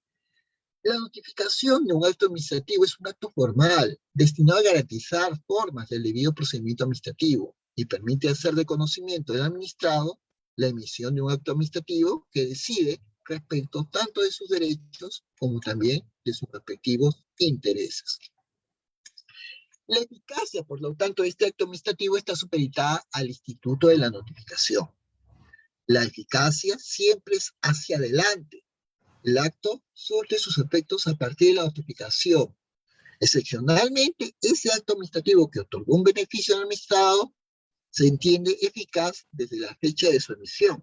[SPEAKER 2] La notificación de un acto administrativo es un acto formal destinado a garantizar formas del debido procedimiento administrativo y permite hacer de conocimiento del administrado la emisión de un acto administrativo que decide respecto tanto de sus derechos como también de sus respectivos intereses. La eficacia, por lo tanto, de este acto administrativo está supeditada al instituto de la notificación. La eficacia siempre es hacia adelante. El acto surte sus efectos a partir de la notificación. Excepcionalmente, ese acto administrativo que otorgó un beneficio al administrado se entiende eficaz desde la fecha de su emisión.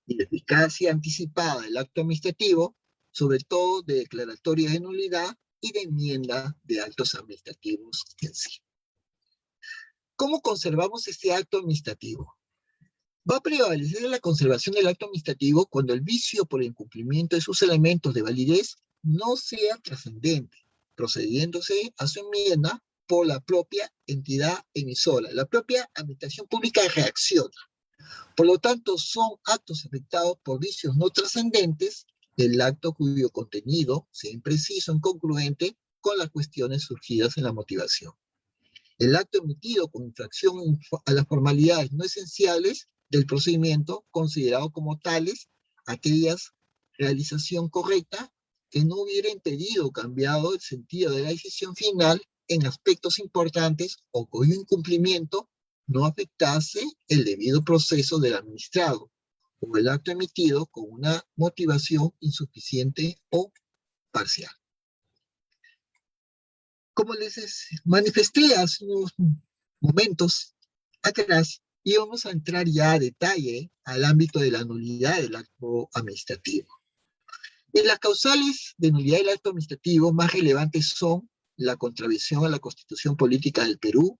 [SPEAKER 2] Y la eficacia anticipada del acto administrativo, sobre todo de declaratoria de nulidad y de enmienda de actos administrativos en sí. ¿Cómo conservamos este acto administrativo? Va a prevalecer la conservación del acto administrativo cuando el vicio por el incumplimiento de sus elementos de validez no sea trascendente, procediéndose a su enmienda por la propia entidad emisora. La propia administración pública reacciona. Por lo tanto, son actos afectados por vicios no trascendentes, el acto cuyo contenido sea impreciso, incongruente con las cuestiones surgidas en la motivación. El acto emitido con infracción a las formalidades no esenciales del procedimiento, considerado como tales, aquellas realización correcta que no hubiera impedido o cambiado el sentido de la decisión final en aspectos importantes o cuyo incumplimiento no afectase el debido proceso del administrado o el acto emitido con una motivación insuficiente o parcial. Como les manifesté hace unos momentos atrás, íbamos a entrar ya a detalle al ámbito de la nulidad del acto administrativo. Y las causales de nulidad del acto administrativo más relevantes son la contravención a la Constitución Política del Perú,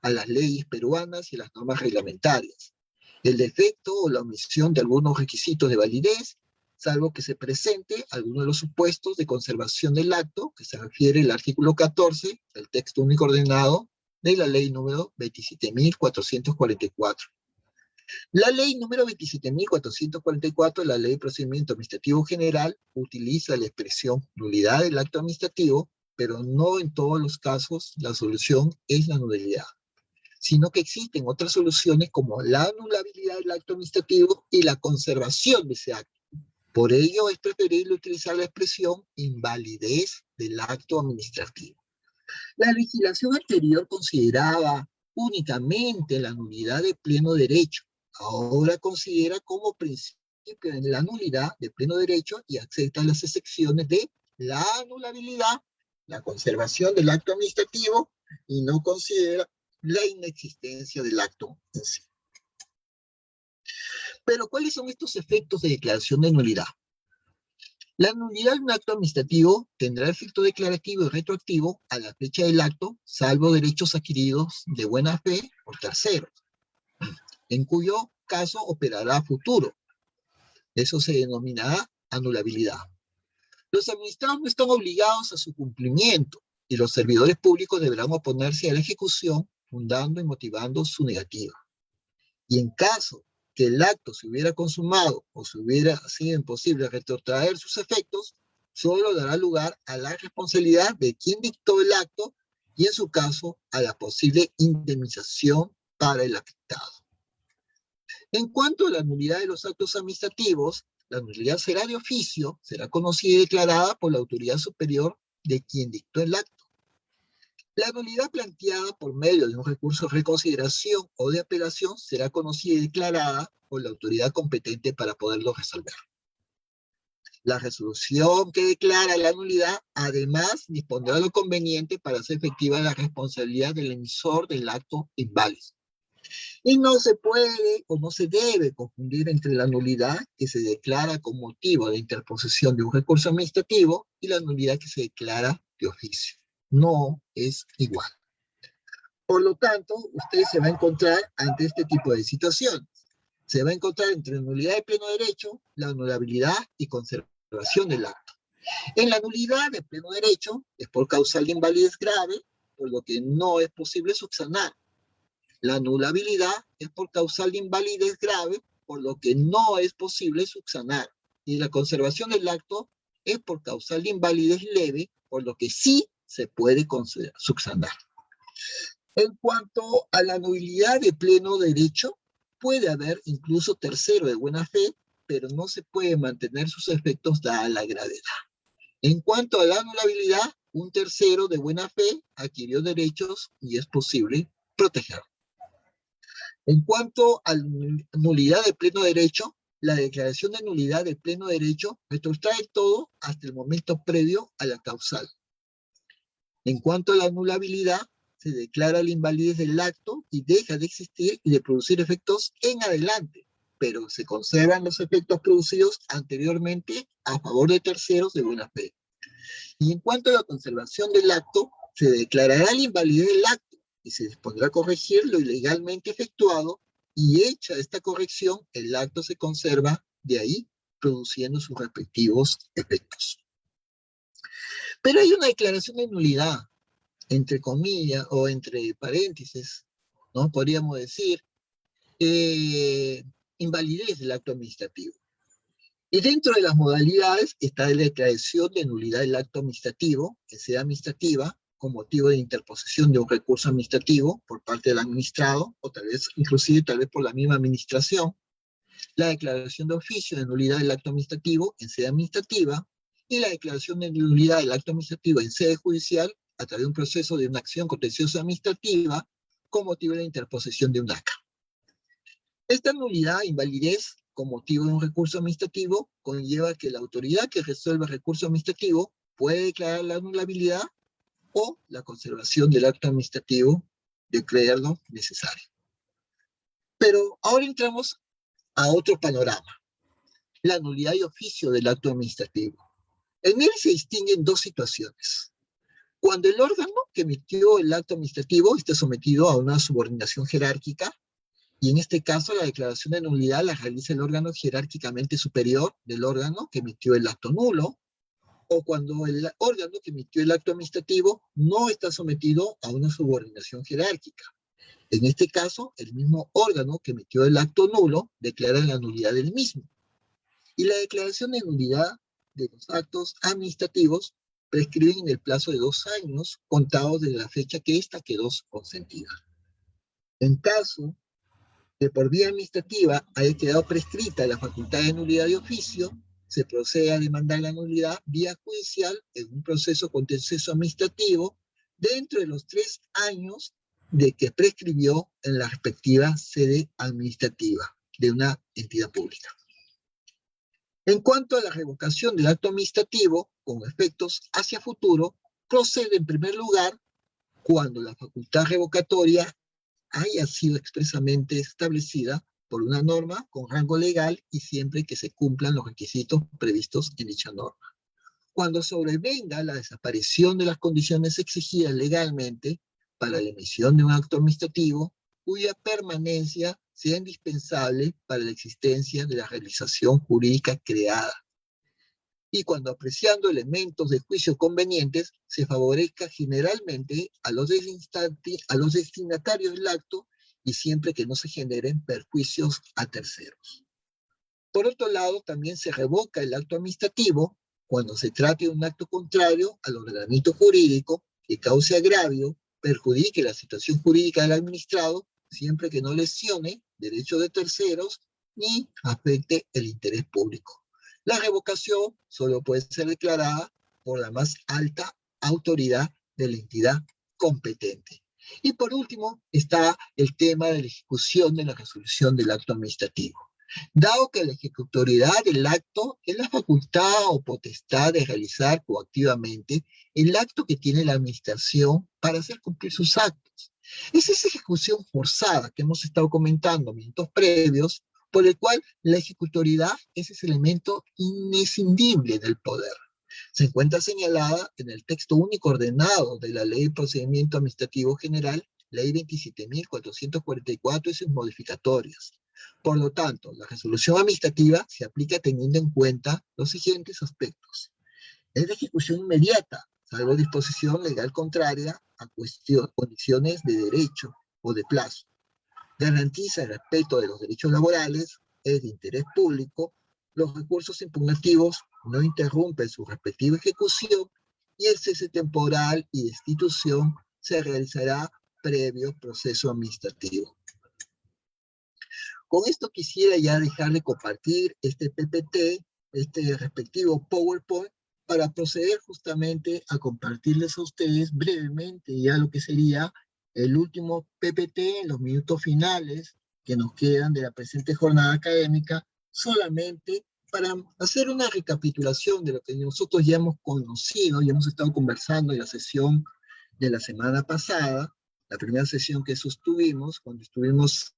[SPEAKER 2] a las leyes peruanas y las normas reglamentarias, el defecto o la omisión de algunos requisitos de validez, salvo que se presente alguno de los supuestos de conservación del acto, que se refiere al artículo 14 del texto único ordenado de la ley número 27.444. La ley número 27.444, la Ley de Procedimiento Administrativo General, utiliza la expresión nulidad del acto administrativo, pero no en todos los casos la solución es la nulidad, sino que existen otras soluciones como la anulabilidad del acto administrativo y la conservación de ese acto. Por ello es preferible utilizar la expresión invalidez del acto administrativo. La legislación anterior consideraba únicamente la nulidad de pleno derecho. Ahora considera como principio la nulidad de pleno derecho y acepta las excepciones de la anulabilidad, la conservación del acto administrativo y no considera la inexistencia del acto en sí. Pero, ¿cuáles son estos efectos de declaración de nulidad? La nulidad de un acto administrativo tendrá efecto declarativo y retroactivo a la fecha del acto, salvo derechos adquiridos de buena fe por terceros, en cuyo caso operará a futuro. Eso se denominará anulabilidad. Los administrados no están obligados a su cumplimiento y los servidores públicos deberán oponerse a la ejecución, fundando y motivando su negativa. Y en caso que el acto se hubiera consumado o se hubiera sido imposible retrotraer sus efectos, solo dará lugar a la responsabilidad de quien dictó el acto y en su caso a la posible indemnización para el afectado. En cuanto a la nulidad de los actos administrativos, la nulidad será de oficio, será conocida y declarada por la autoridad superior de quien dictó el acto. La nulidad planteada por medio de un recurso de reconsideración o de apelación será conocida y declarada por la autoridad competente para poderlo resolver. La resolución que declara la nulidad, además, dispondrá lo conveniente para hacer efectiva la responsabilidad del emisor del acto inválido. Y no se puede o no se debe confundir entre la nulidad que se declara con motivo de interposición de un recurso administrativo y la nulidad que se declara de oficio. No es igual. Por lo tanto, usted se va a encontrar ante este tipo de situaciones. Se va a encontrar entre nulidad de pleno derecho, la anulabilidad y conservación del acto. En la nulidad de pleno derecho es por causal de invalidez grave, por lo que no es posible subsanar. La anulabilidad es por causal de invalidez grave, por lo que no es posible subsanar. Y la conservación del acto es por causal de invalidez leve, por lo que sí se puede subsanar. En cuanto a la nulidad de pleno derecho, puede haber incluso tercero de buena fe, pero no se puede mantener sus efectos dada la gravedad. En cuanto a la anulabilidad, un tercero de buena fe adquirió derechos y es posible protegerlo. En cuanto a la nulidad de pleno derecho, la declaración de nulidad de pleno derecho retrotrae todo hasta el momento previo a la causal. En cuanto a la anulabilidad, se declara la invalidez del acto y deja de existir y de producir efectos en adelante, pero se conservan los efectos producidos anteriormente a favor de terceros de buena fe. Y en cuanto a la conservación del acto, se declarará la invalidez del acto y se dispondrá a corregir lo ilegalmente efectuado y hecha esta corrección, el acto se conserva de ahí, produciendo sus respectivos efectos. Pero hay una declaración de nulidad, entre comillas o entre paréntesis, ¿no? Podríamos decir, invalidez del acto administrativo. Y dentro de las modalidades está la declaración de nulidad del acto administrativo, en sede administrativa, con motivo de interposición de un recurso administrativo por parte del administrado, o tal vez, inclusive, tal vez por la misma administración. La declaración de oficio de nulidad del acto administrativo en sede administrativa, y la declaración de nulidad del acto administrativo en sede judicial a través de un proceso de una acción contenciosa administrativa con motivo de la interposición de un ACA. Esta nulidad, invalidez, con motivo de un recurso administrativo, conlleva que la autoridad que resuelve el recurso administrativo puede declarar la anulabilidad o la conservación del acto administrativo de creerlo necesario. Pero ahora entramos a otro panorama, la nulidad de oficio del acto administrativo. En él se distinguen dos situaciones. Cuando el órgano que emitió el acto administrativo está sometido a una subordinación jerárquica, y en este caso la declaración de nulidad la realiza el órgano jerárquicamente superior del órgano que emitió el acto nulo, o cuando el órgano que emitió el acto administrativo no está sometido a una subordinación jerárquica. En este caso, el mismo órgano que emitió el acto nulo declara la nulidad del mismo. Y la declaración de nulidad de los actos administrativos prescriben en el plazo de 2 años contados desde la fecha que ésta quedó consentida. En caso que por vía administrativa haya quedado prescrita la facultad de nulidad de oficio, se procede a demandar la nulidad vía judicial en un proceso contencioso administrativo dentro de los 3 años de que prescribió en la respectiva sede administrativa de una entidad pública. En cuanto a la revocación del acto administrativo con efectos hacia futuro, procede en primer lugar cuando la facultad revocatoria haya sido expresamente establecida por una norma con rango legal y siempre que se cumplan los requisitos previstos en dicha norma. Cuando sobrevenga la desaparición de las condiciones exigidas legalmente para la emisión de un acto administrativo, cuya permanencia sea indispensable para la existencia de la realización jurídica creada. Y cuando apreciando elementos de juicio convenientes, se favorezca generalmente a los destinatarios del acto y siempre que no se generen perjuicios a terceros. Por otro lado, también se revoca el acto administrativo cuando se trate de un acto contrario al ordenamiento jurídico que cause agravio, perjudique la situación jurídica del administrado, siempre que no lesione derechos de terceros ni afecte el interés público. La revocación solo puede ser declarada por la más alta autoridad de la entidad competente. Y por último está el tema de la ejecución de la resolución del acto administrativo. Dado que la ejecutoriedad del acto es la facultad o potestad de realizar coactivamente el acto que tiene la administración para hacer cumplir sus actos. Es esa ejecución forzada que hemos estado comentando en minutos previos, por el cual la ejecutoriedad es ese elemento inescindible del poder. Se encuentra señalada en el texto único ordenado de la Ley de Procedimiento Administrativo General, Ley 27.444 y sus modificatorias. Por lo tanto, la resolución administrativa se aplica teniendo en cuenta los siguientes aspectos. Es de ejecución inmediata, salvo disposición legal contraria a condiciones de derecho o de plazo. Garantiza el respeto de los derechos laborales, es de interés público, los recursos impugnativos no interrumpen su respectiva ejecución y el cese temporal y destitución se realizará previo proceso administrativo. Con esto quisiera ya dejar de compartir este PPT, este respectivo PowerPoint, para proceder justamente a compartirles a ustedes brevemente ya lo que sería el último PPT en los minutos finales que nos quedan de la presente jornada académica, solamente para hacer una recapitulación de lo que nosotros ya hemos conocido, ya hemos estado conversando en la sesión de la semana pasada, la primera sesión que sostuvimos, cuando estuvimos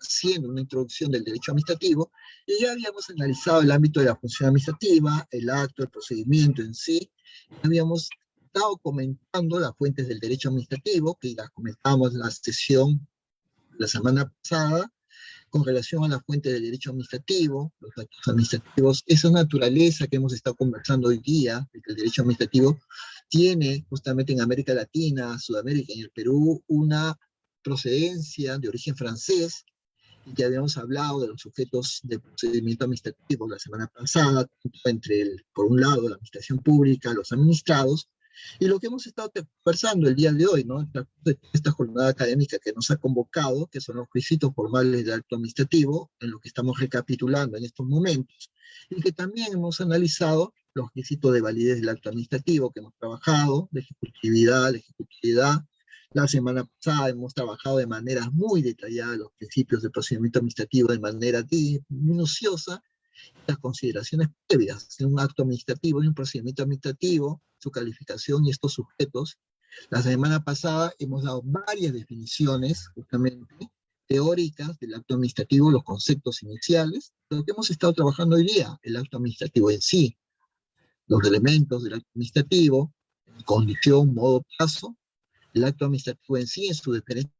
[SPEAKER 2] haciendo una introducción del derecho administrativo, y ya habíamos analizado el ámbito de la función administrativa, el acto, el procedimiento en sí, habíamos estado comentando las fuentes del derecho administrativo, que las comentamos en la sesión la semana pasada, con relación a la fuente del derecho administrativo, los actos administrativos, esa naturaleza que hemos estado conversando hoy día, de que el derecho administrativo tiene justamente en América Latina, Sudamérica y en el Perú una procedencia de origen francés, y que habíamos hablado de los sujetos de procedimiento administrativo la semana pasada, entre, por un lado, la administración pública, los administrados, y lo que hemos estado conversando el día de hoy, ¿no? Esta jornada académica que nos ha convocado, que son los requisitos formales del acto administrativo, en lo que estamos recapitulando en estos momentos, y que también hemos analizado los requisitos de validez del acto administrativo que hemos trabajado, de ejecutividad, la ejecutividad. La semana pasada hemos trabajado de manera muy detallada los principios del procedimiento administrativo de manera minuciosa, las consideraciones previas de un acto administrativo y un procedimiento administrativo, su calificación y estos sujetos. La semana pasada hemos dado varias definiciones, justamente, teóricas del acto administrativo, los conceptos iniciales, lo que hemos estado trabajando hoy día, el acto administrativo en sí, los elementos del acto administrativo, condición, modo, plazo, el acto administrativo en sí, en sus diferentes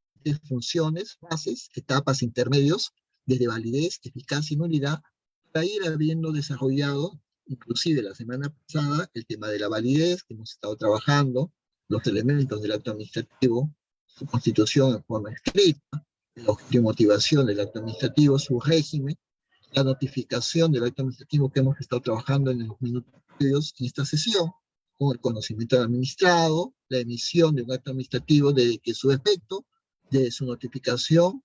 [SPEAKER 2] funciones, fases, etapas, intermedios, desde validez, eficacia y nulidad, para ir habiendo desarrollado, inclusive la semana pasada, el tema de la validez, que hemos estado trabajando, los elementos del acto administrativo, su constitución en forma escrita, el objetivo y motivación del acto administrativo, su régimen, la notificación del acto administrativo que hemos estado trabajando en los minutos previos en esta sesión, con el conocimiento del administrado, la emisión de un acto administrativo desde que su efecto, desde su notificación.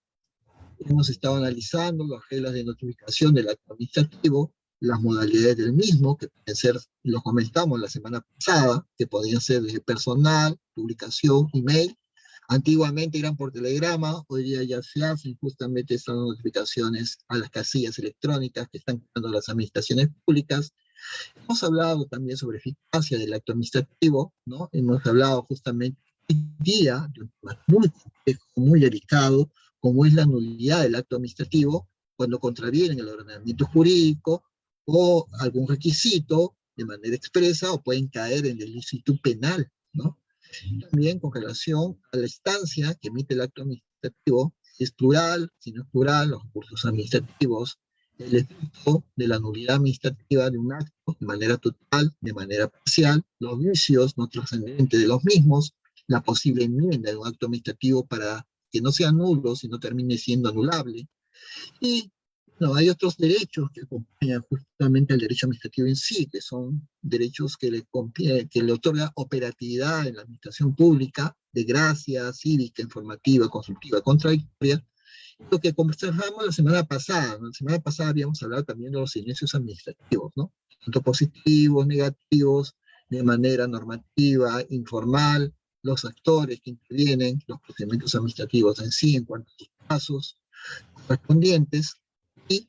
[SPEAKER 2] Hemos estado analizando las reglas de notificación del acto administrativo, las modalidades del mismo, que pueden ser, lo comentamos la semana pasada, que podrían ser desde personal, publicación, email. Antiguamente eran por telegrama, hoy día ya se hacen justamente estas notificaciones a las casillas electrónicas que están creando las administraciones públicas. Hemos hablado también sobre eficacia del acto administrativo, ¿no? Hemos hablado justamente hoy día de un tema muy complejo, muy delicado, como es la nulidad del acto administrativo, cuando contravienen el ordenamiento jurídico o algún requisito de manera expresa o pueden caer en el ilícito penal, ¿no? También con relación a la instancia que emite el acto administrativo, si es plural, si no es plural, los recursos administrativos, el efecto de la nulidad administrativa de un acto de manera total, de manera parcial, los vicios no trascendentes de los mismos, la posible enmienda de un acto administrativo para que no sea nulo, sino termine siendo anulable. Y no, hay otros derechos que acompañan justamente al derecho administrativo en sí, que son derechos que le otorga operatividad en la administración pública, de gracia, cívica, informativa, consultiva, contradictoria. Lo que conversamos la semana pasada, ¿no? La semana pasada habíamos hablado también de los silencios administrativos, ¿no? Tanto positivos, negativos, de manera normativa, informal, los actores que intervienen, los procedimientos administrativos en sí, en cuanto a sus pasos correspondientes, y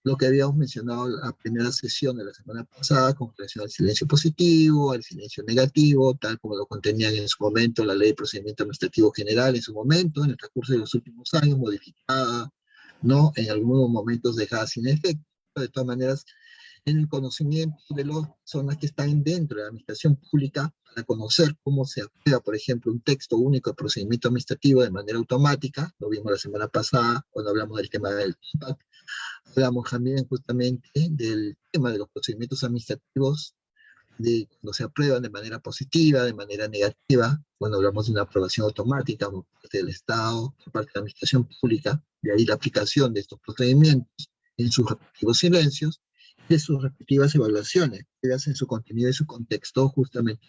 [SPEAKER 2] lo que habíamos mencionado en la primera sesión de la semana pasada con relación al silencio positivo, al silencio negativo, tal como lo contenían en su momento la Ley de Procedimiento Administrativo General en su momento, en el transcurso de los últimos años, modificada, ¿no? En algunos momentos dejada sin efecto. De todas maneras, en el conocimiento de las personas que están dentro de la administración pública para conocer cómo se aprueba, por ejemplo, un texto único de procedimiento administrativo de manera automática. Lo vimos la semana pasada cuando hablamos del tema del impact. Hablamos también justamente del tema de los procedimientos administrativos, de cuando se aprueban de manera positiva, de manera negativa, cuando hablamos de una aprobación automática por parte del Estado, por parte de la administración pública, de ahí la aplicación de estos procedimientos en sus respectivos silencios, de sus respectivas evaluaciones, que hacen su contenido y su contexto justamente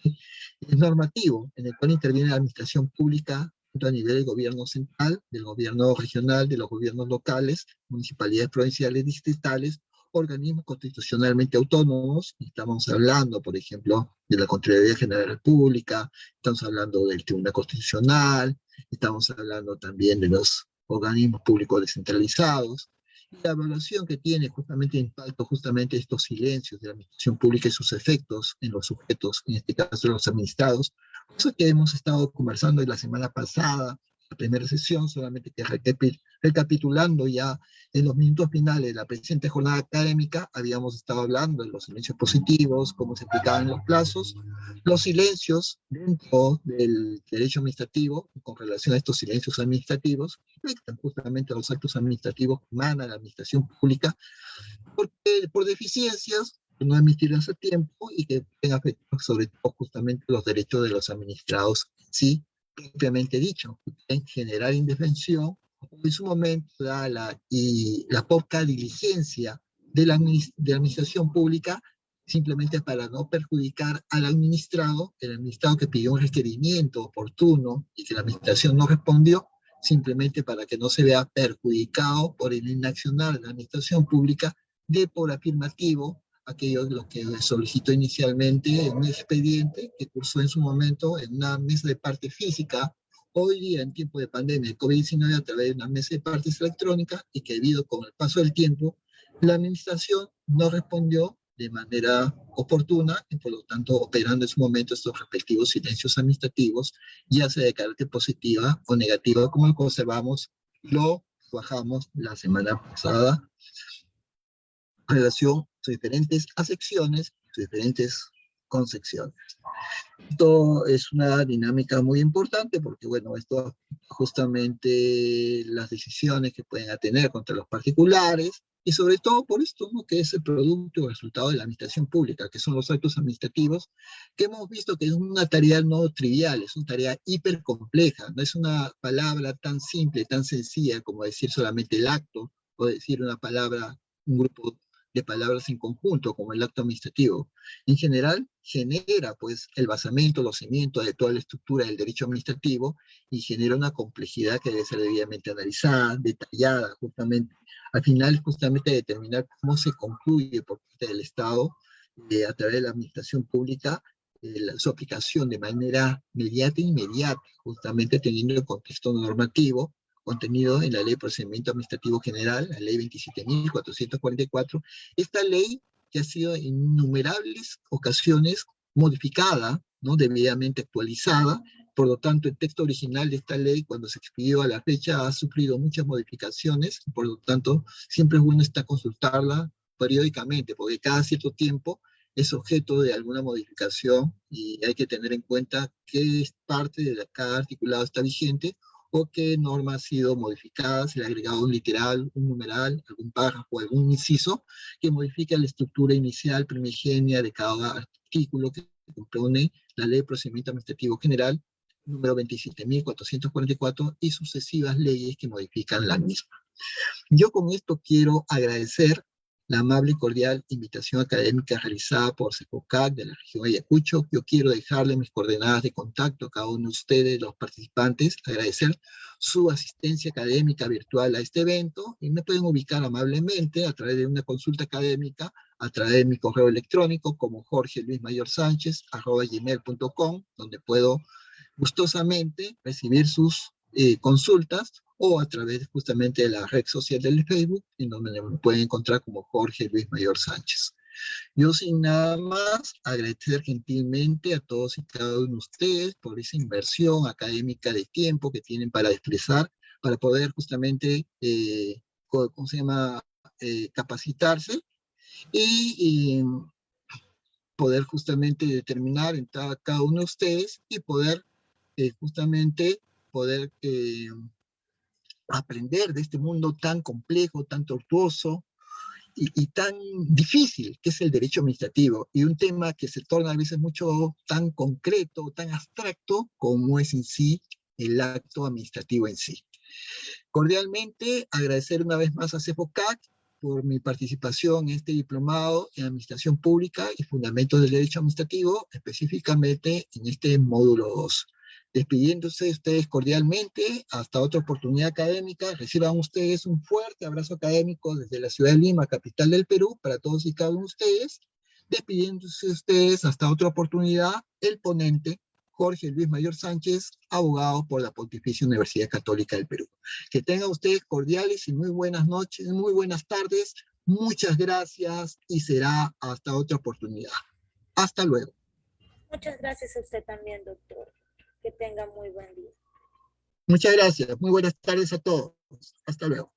[SPEAKER 2] es normativo, en el cual interviene la administración pública tanto a nivel del gobierno central, del gobierno regional, de los gobiernos locales, municipalidades provinciales, distritales, organismos constitucionalmente autónomos. Estamos hablando, por ejemplo, de la Contraloría General de la República, estamos hablando del Tribunal Constitucional, estamos hablando también de los organismos públicos descentralizados. Y la evaluación que tiene justamente impacto justamente estos silencios de la administración pública y sus efectos en los sujetos, en este caso los administrados, cosa que hemos estado conversando en la semana pasada, la primera sesión, solamente que recapitulando ya en los minutos finales de la presente jornada académica, habíamos estado hablando de los silencios positivos, cómo se aplicaban los plazos, los silencios dentro del derecho administrativo, con relación a estos silencios administrativos, afectan justamente a los actos administrativos que emana la administración pública, porque por deficiencias, no emitirlas a tiempo y que pueden afectar sobre todo justamente los derechos de los administrados, sí, propiamente dicho, pueden generar indefensión o en su momento la poca diligencia de la administración pública simplemente para no perjudicar al administrado, el administrado que pidió un requerimiento oportuno y que la administración no respondió, simplemente para que no se vea perjudicado por el inaccionar de la administración pública de por afirmativo aquello lo que solicitó inicialmente en un expediente que cursó en su momento en una mesa de parte física, hoy día en tiempo de pandemia de COVID-19 a través de una mesa de partes electrónica y que debido con el paso del tiempo la administración no respondió de manera oportuna y por lo tanto operando en su momento estos respectivos silencios administrativos, ya sea de carácter positiva o negativa, como lo conservamos, lo bajamos la semana pasada en relación a sus diferentes acepciones, sus diferentes concepciones. Esto es una dinámica muy importante porque, bueno, esto justamente las decisiones que pueden tener contra los particulares y sobre todo por esto, ¿no? Que es el producto o resultado de la administración pública, que son los actos administrativos, que hemos visto que es una tarea no trivial, es una tarea hiper compleja, no es una palabra tan simple, tan sencilla como decir solamente el acto o decir una palabra, un grupo de palabras en conjunto, como el acto administrativo. En general, genera pues el basamento, los cimientos de toda la estructura del derecho administrativo y genera una complejidad que debe ser debidamente analizada, detallada, justamente. Al final, justamente determinar cómo se concluye por parte del Estado a través de la administración pública su aplicación de manera inmediata e inmediata, justamente teniendo el contexto normativo contenido en la Ley de Procedimiento Administrativo General, la Ley 27.444, esta ley que ha sido en innumerables ocasiones modificada, ¿no? Debidamente actualizada, Por lo tanto, el texto original de esta ley, cuando se expidió a la fecha, ha sufrido muchas modificaciones. Por lo tanto, siempre es bueno consultarla periódicamente, porque cada cierto tiempo es objeto de alguna modificación y hay que tener en cuenta qué parte de cada articulado está vigente o qué norma ha sido modificada, se le ha agregado un literal, un numeral, algún párrafo, algún inciso que modifica la estructura inicial primigenia de cada artículo que compone la Ley de Procedimiento Administrativo General número 27.444 y sucesivas leyes que modifican la misma. Yo con esto quiero agradecer la amable y cordial invitación académica realizada por CEPOCAC de la región Ayacucho. Yo quiero dejarle mis coordenadas de contacto a cada uno de ustedes, los participantes, agradecer su asistencia académica virtual a este evento y me pueden ubicar amablemente a través de una consulta académica, a través de mi correo electrónico como jorgeluismayorsanchez@gmail.com, donde puedo gustosamente recibir sus consultas o a través justamente de la red social del Facebook, en donde me pueden encontrar como Jorge Luis Mayor Sánchez. Yo sin nada más agradecer gentilmente a todos y cada uno de ustedes por esa inversión académica de tiempo que tienen para expresar, para poder justamente, ¿cómo se llama?, capacitarse y poder justamente determinar en cada uno de ustedes y poder justamente poder aprender de este mundo tan complejo, tan tortuoso y tan difícil que es el derecho administrativo, y un tema que se torna a veces mucho tan concreto, tan abstracto como es en sí el acto administrativo en sí. Cordialmente agradecer una vez más a CEPOCAC por mi participación en este diplomado en Administración Pública y Fundamentos del Derecho Administrativo, específicamente en este módulo 2. Despidiéndose de ustedes cordialmente, hasta otra oportunidad académica. Reciban ustedes un fuerte abrazo académico desde la ciudad de Lima, capital del Perú, para todos y cada uno de ustedes. Despidiéndose de ustedes, hasta otra oportunidad, el ponente Jorge Luis Mayor Sánchez, abogado por la Pontificia Universidad Católica del Perú. Que tengan ustedes cordiales y muy buenas noches, muy buenas tardes. Muchas gracias y será hasta otra oportunidad. Hasta luego.
[SPEAKER 3] Muchas gracias a usted también, doctor. Que tenga muy buen día.
[SPEAKER 2] Muchas gracias. Muy buenas tardes a todos. Hasta luego.